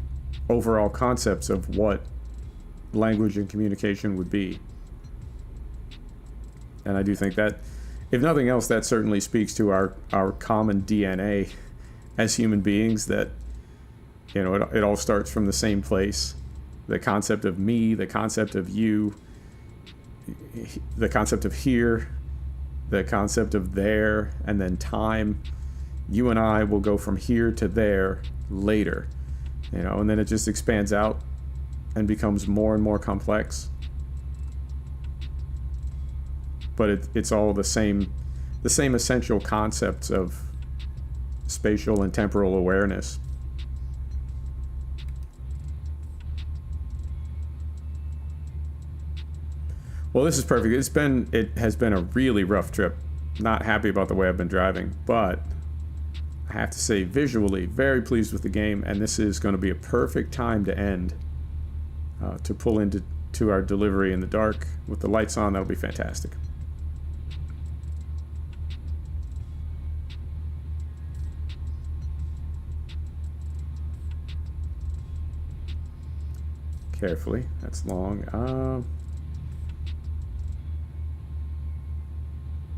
overall concepts of what language and communication would be. And I do think that if nothing else, that certainly speaks to our common DNA as human beings, that, you know, it all starts from the same place. The concept of me, the concept of you, the concept of here, the concept of there, and then time. You and I will go from here to there later, you know, and then it just expands out and becomes more and more complex. But it's all the same essential concepts of spatial and temporal awareness. Well, this is perfect. It has been a really rough trip. Not happy about the way I've been driving, but I have to say, visually, very pleased with the game, and this is going to be a perfect time to end, to pull into our delivery in the dark with the lights on. That'll be fantastic. Carefully, that's long.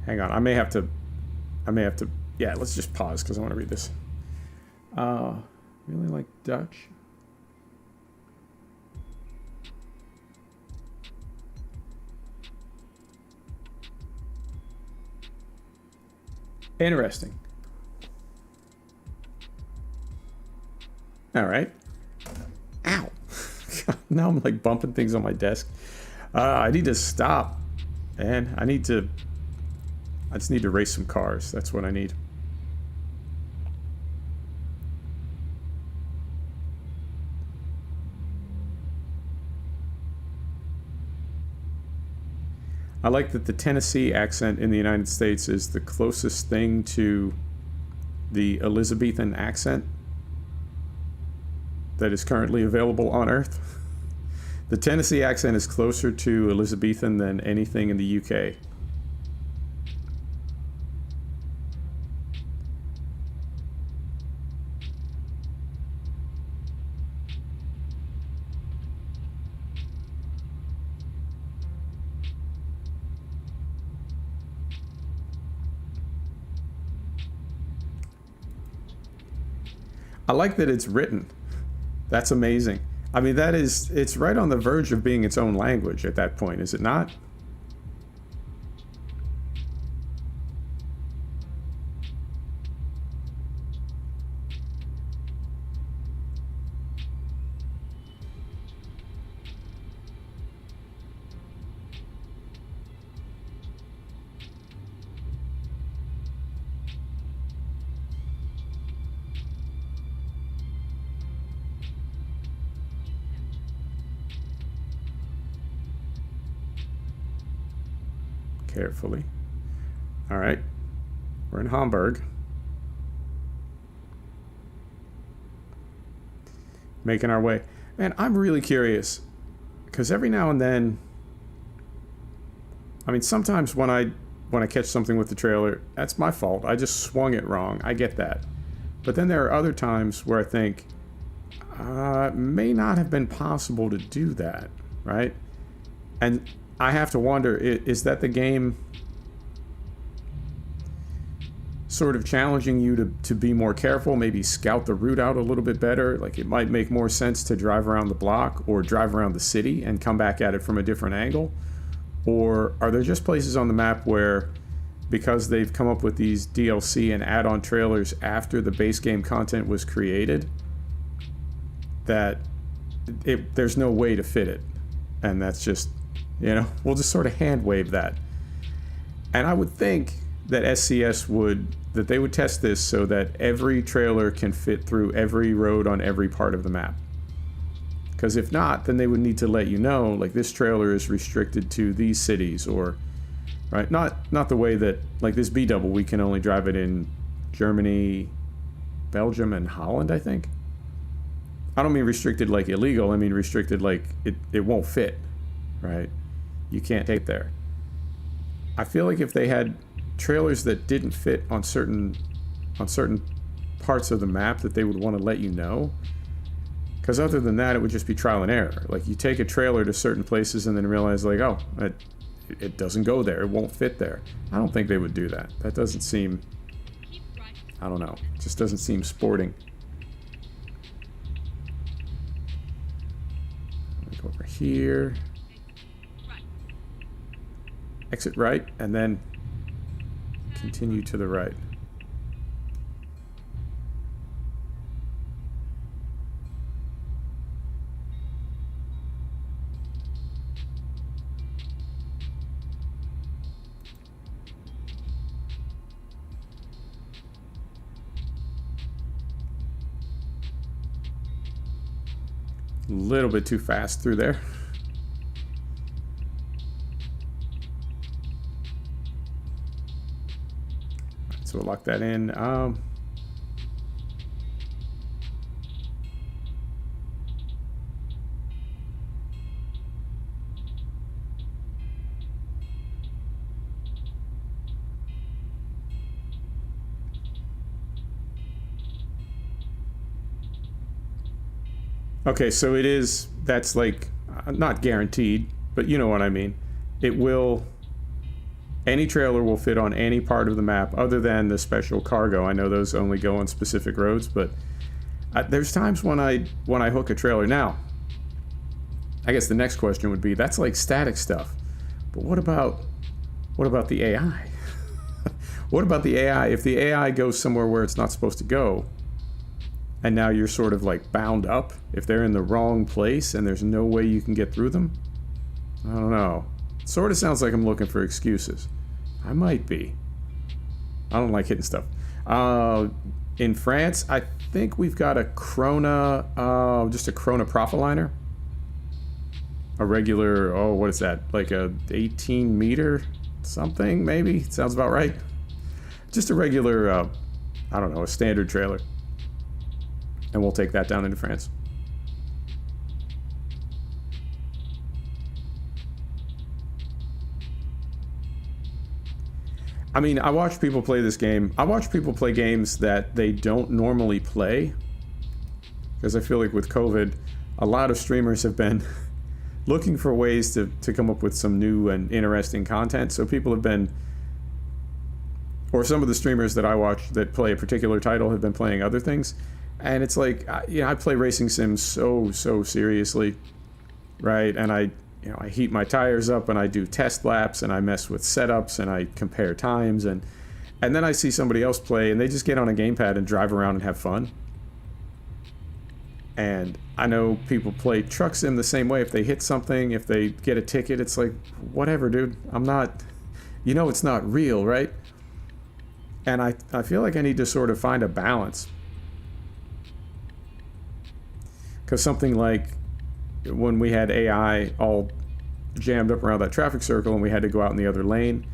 Hang on, I may have to, yeah, let's just pause because I want to read this. Really like Dutch. Interesting. All right. Ow. Now I'm like bumping things on my desk. I need to stop, man. I just need to race some cars. That's what I need. I like that the Tennessee accent in the United States is the closest thing to the Elizabethan accent that is currently available on Earth. The Tennessee accent is closer to Elizabethan than anything in the UK. I like that it's written. That's amazing. I mean, it's right on the verge of being its own language at that point, is it not? Carefully. All right. We're in Hamburg. Making our way. Man, I'm really curious, because every now and then, I mean, sometimes when I catch something with the trailer, that's my fault. I just swung it wrong. I get that. But then there are other times where I think, it may not have been possible to do that, right? And I have to wonder, is that the game sort of challenging you to be more careful, maybe scout the route out a little bit better? Like, it might make more sense to drive around the block or drive around the city and come back at it from a different angle? Or are there just places on the map where, because they've come up with these DLC and add-on trailers after the base game content was created, that there's no way to fit it? And that's just, you know, we'll just sort of hand wave that. And I would think that SCS that they would test this so that every trailer can fit through every road on every part of the map. Because if not, then they would need to let you know, like, this trailer is restricted to these cities, or, right? Not the way that, like, this B-double, we can only drive it in Germany, Belgium, and Holland, I think. I don't mean restricted like illegal, I mean restricted like it won't fit, right? You can't take there. I feel like if they had trailers that didn't fit on certain parts of the map, that they would want to let you know. Because other than that, it would just be trial and error. Like, you take a trailer to certain places and then realize, like, oh, it doesn't go there. It won't fit there. I don't think they would do that. That doesn't seem, Keep right. I don't know. It just doesn't seem sporting. Let me go over here. Right. Exit right, and then continue to the right. A little bit too fast through there. So we'll lock that in. Okay, so it is, that's like, not guaranteed, but you know what I mean. It will, any trailer will fit on any part of the map other than the special cargo. I know those only go on specific roads, but there's times when I hook a trailer. Now, I guess the next question would be, that's like static stuff, but what about the AI? What about the AI? If the AI goes somewhere where it's not supposed to go, and now you're sort of like bound up, if they're in the wrong place and there's no way you can get through them, I don't know. It sort of sounds like I'm looking for excuses. I might be. I don't like hitting stuff. In France, I think we've got a Krona, just a Krona Profiliner. A regular, oh, what is that? Like a 18 meter something, maybe? Sounds about right. Just a regular, I don't know, a standard trailer. And we'll take that down into France. I mean, I watch people play this game. I watch people play games that they don't normally play. Because I feel like with COVID, a lot of streamers have been looking for ways to come up with some new and interesting content. So people have been, or some of the streamers that I watch that play a particular title have been playing other things. And it's like, you know, I play racing sims so seriously, right? And I heat my tires up and I do test laps and I mess with setups and I compare times and then I see somebody else play and they just get on a gamepad and drive around and have fun. And I know people play truck sim the same way. If they hit something, if they get a ticket, it's like, whatever, dude. I'm not, you know, it's not real, right? And I feel like I need to sort of find a balance. Because something like when we had AI all jammed up around that traffic circle and we had to go out in the other lane,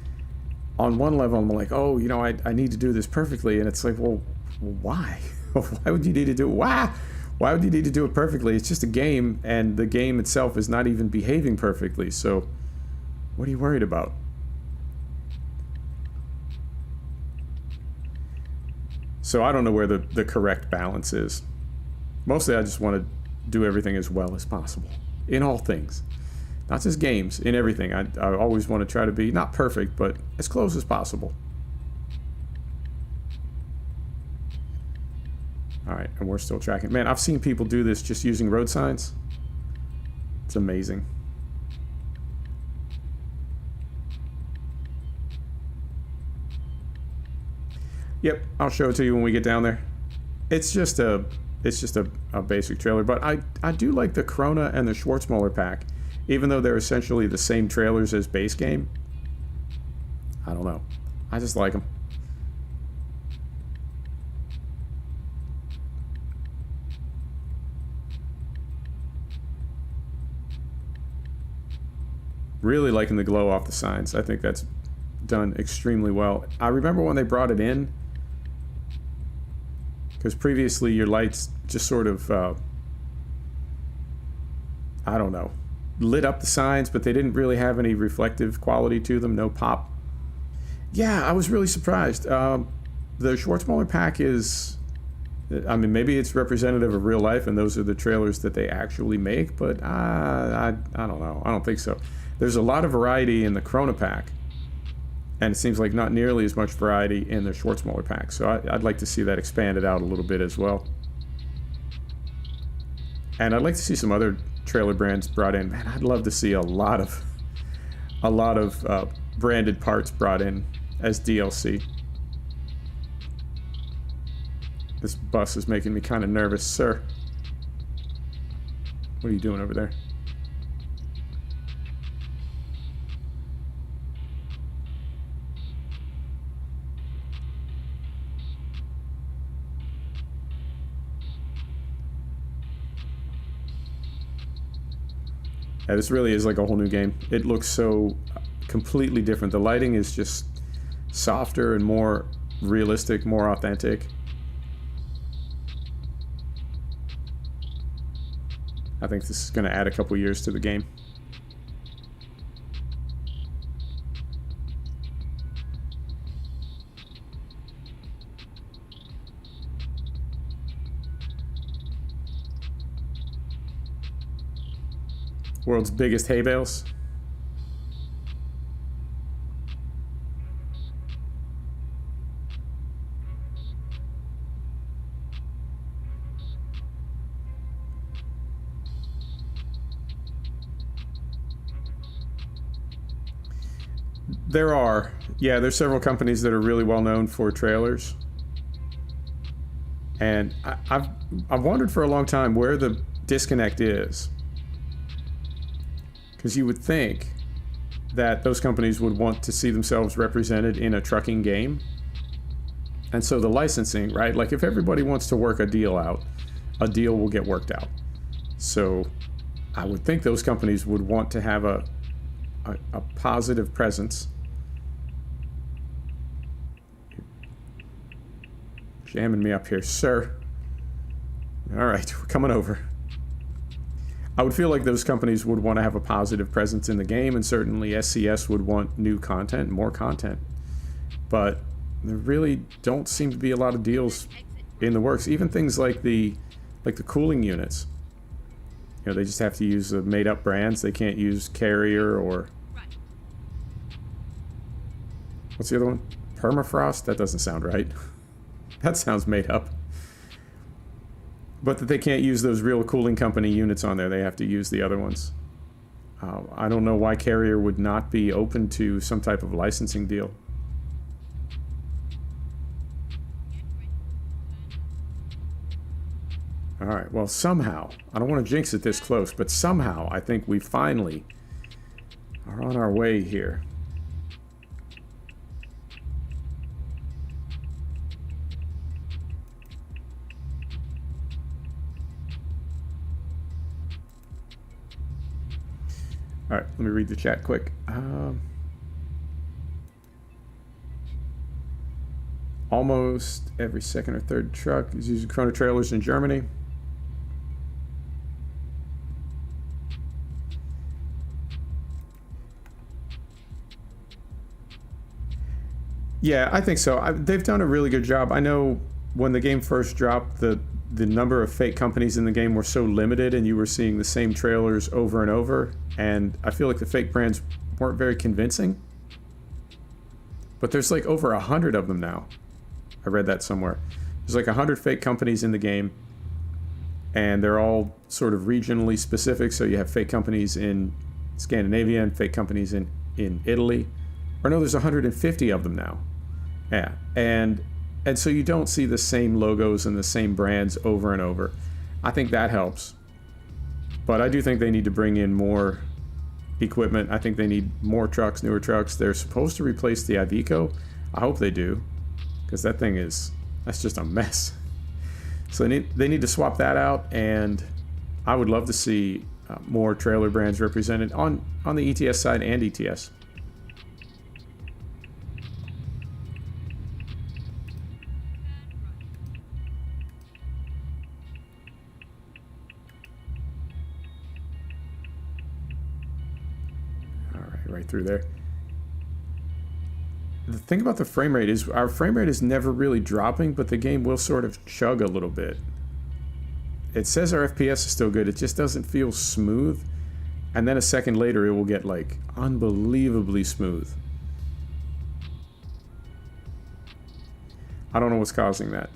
on one level I'm like, oh, you know, I need to do this perfectly. And it's like, well, why? Why would you need to do it? Why would you need to do it perfectly? It's just a game, and the game itself is not even behaving perfectly. So what are you worried about? So I don't know where the correct balance is. Mostly I just want to do everything as well as possible in all things, not just games, in everything. I always want to try to be not perfect, but as close as possible. All right, and we're still tracking. Man, I've seen people do this just using road signs. It's amazing. Yep, I'll show it to you when we get down there. It's just a basic trailer, but I do like the Krona and the Schwarzmuller pack, even though they're essentially the same trailers as base game. I don't know. I just like them. Really liking the glow off the signs. I think that's done extremely well. I remember when they brought it in, because previously your lights just sort of, I don't know, lit up the signs, but they didn't really have any reflective quality to them, no pop. Yeah, I was really surprised. The Schwarzmuller pack is, I mean, maybe it's representative of real life and those are the trailers that they actually make, but I don't know. I don't think so. There's a lot of variety in the Corona pack, and it seems like not nearly as much variety in the Schwarzmuller pack. So I'd like to see that expanded out a little bit as well. And I'd like to see some other trailer brands brought in. Man, I'd love to see a lot of branded parts brought in as DLC. This bus is making me kind of nervous, sir. What are you doing over there? Yeah, this really is like a whole new game. It looks so completely different. The lighting is just softer and more realistic, more authentic. I think this is going to add a couple years to the game. World's biggest hay bales. There's several companies that are really well known for trailers. And I've wondered for a long time where the disconnect is. Because you would think that those companies would want to see themselves represented in a trucking game. And so the licensing, right? Like if everybody wants to work a deal out, a deal will get worked out. So I would think those companies would want to have a positive presence. Jamming me up here, sir. All right, we're coming over. I would feel like those companies would want to have a positive presence in the game, and certainly SCS would want new content, more content. But there really don't seem to be a lot of deals in the works. Even things like the cooling units. You know, they just have to use the made-up brands. They can't use Carrier or... What's the other one? Permafrost? That doesn't sound right. That sounds made up. But that they can't use those real cooling company units on there. They have to use the other ones. I don't know why Carrier would not be open to some type of licensing deal. Alright, well somehow, I don't want to jinx it this close, but somehow I think we finally are on our way here. Alright, let me read the chat quick. Almost every second or third truck is using Corona trailers in Germany. Yeah, I think so. They've done a really good job. I know when the game first dropped, the number of fake companies in the game were so limited and you were seeing the same trailers over and over, and I feel like the fake brands weren't very convincing. But there's like over 100 of them now. I read that somewhere. There's like 100 fake companies in the game, and they're all sort of regionally specific. So you have fake companies in Scandinavia and fake companies in Italy. Or no, there's 150 of them now. Yeah, and so you don't see the same logos and the same brands over and over. I think that helps. But I do think they need to bring in more equipment. I think they need more trucks, newer trucks. They're supposed to replace the Iveco. I hope they do, because that thing that's just a mess. So they need to swap that out, and I would love to see more trailer brands represented on the ETS side and ETS. Right through there. The thing about the frame rate is our frame rate is never really dropping, but the game will sort of chug a little bit. It says our FPS is still good, it just doesn't feel smooth. And then a second later, it will get like unbelievably smooth. I don't know what's causing that.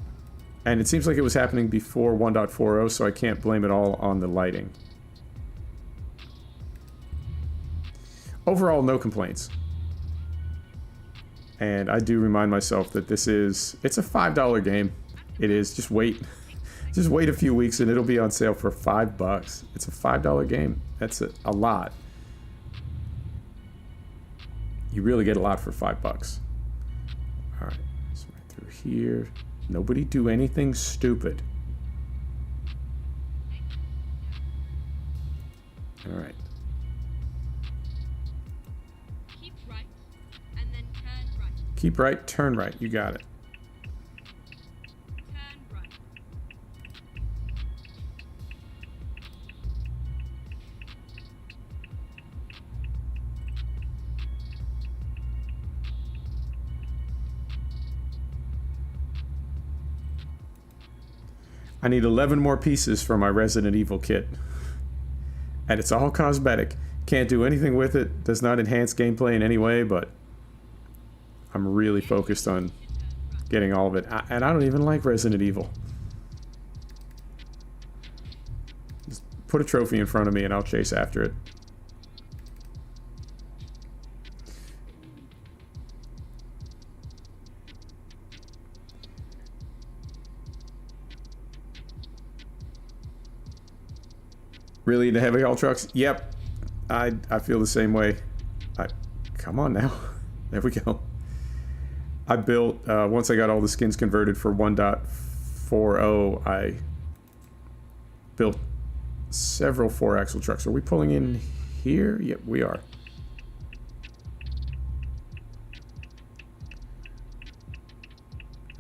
And it seems like it was happening before 1.40, so I can't blame it all on the lighting. Overall, no complaints. And I do remind myself that it's a $5 game. It is. Just wait. Just wait a few weeks and it'll be on sale for $5. It's a $5 game. That's a lot. You really get a lot for $5. All right. So right through here. Nobody do anything stupid. All right. Keep right, and then turn right. Keep right, turn right. You got it. Turn right. I need 11 more pieces for my Resident Evil kit. And it's all cosmetic. Can't do anything with it. Does not enhance gameplay in any way, but I'm really focused on getting all of it. And I don't even like Resident Evil. Just put a trophy in front of me and I'll chase after it. Really into heavy haul trucks? Yep. I feel the same way. Come on now. There we go. I built, once I got all the skins converted for 1.40, I built several 4-axle trucks. Are we pulling in here? Yep, we are.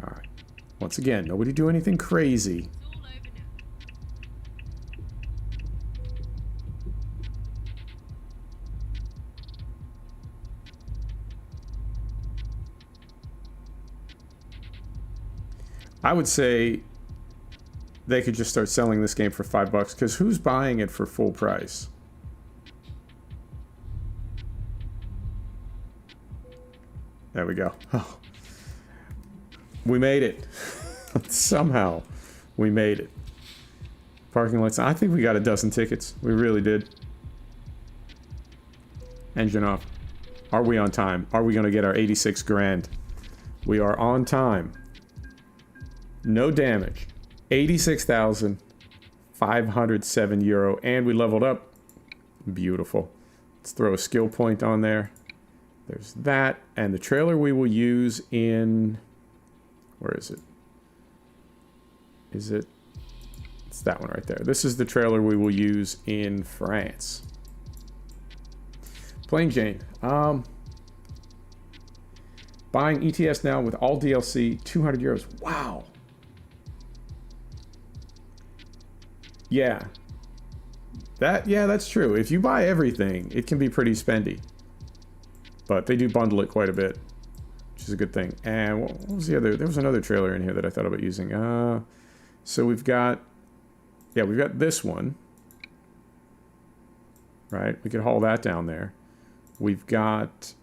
All right. Once again, nobody do anything crazy. It's all over now. I would say they could just start selling this game for $5 because who's buying it for full price? There we go. Oh. We made it. Somehow we made it. Parking lots. I think we got a dozen tickets. We really did. Engine off. Are we on time? Are we going to get our 86 grand? We are on time. No damage. 86,507 euro. And we leveled up. Beautiful. Let's throw a skill point on there. There's that. And the trailer we will use in... Where is it? Is it? It's that one right there. This is the trailer we will use in France. Plain Jane. Buying ETS now with all DLC, 200 euros. Wow. Yeah. That's true. If you buy everything, it can be pretty spendy. But they do bundle it quite a bit, which is a good thing. And what was the other? There was another trailer in here that I thought about using. So we've got this one. Right? We could haul that down there. We've got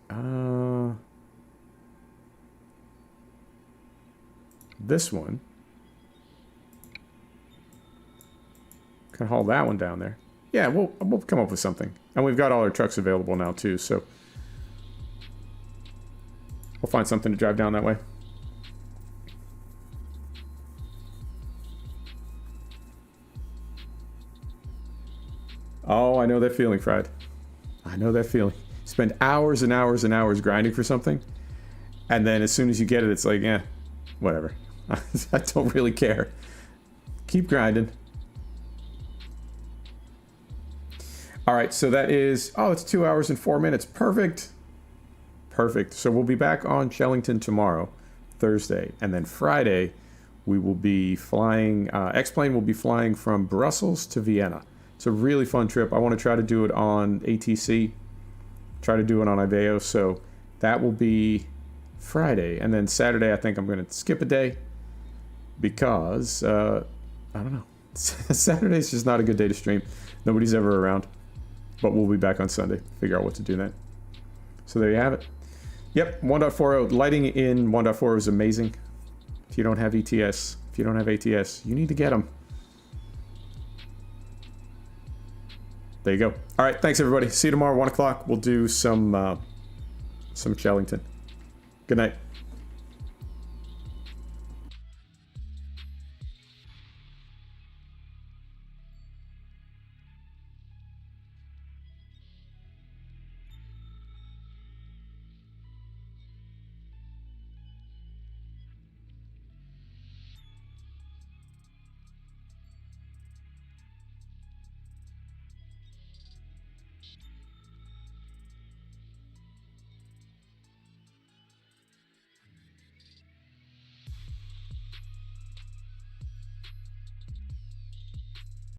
this one. Can haul that one down there. Yeah, we'll come up with something. And we've got all our trucks available now too, so we'll find something to drive down that way. Oh, I know that feeling, Fried. I know that feeling. Spend hours and hours and hours grinding for something, and then as soon as you get it, it's like, eh, whatever. I don't really care. Keep grinding. All right, so that is, it's 2 hours and 4 minutes. Perfect. Perfect. So we'll be back on Shellington tomorrow, Thursday, and then Friday we will be flying, X-Plane will be flying from Brussels to Vienna. It's a really fun trip. I want to try to do it on ATC, try to do it on Iveo, so that will be Friday. And then Saturday, I think I'm going to skip a day because, I don't know. Saturday's just not a good day to stream. Nobody's ever around. But we'll be back on Sunday. Figure out what to do then. So there you have it. Yep, 1.40. Lighting in 1.4 is amazing. If you don't have ETS, if you don't have ATS, you need to get them. There you go. All right, thanks everybody. See you tomorrow, 1 o'clock. We'll do some Shellington. Good night.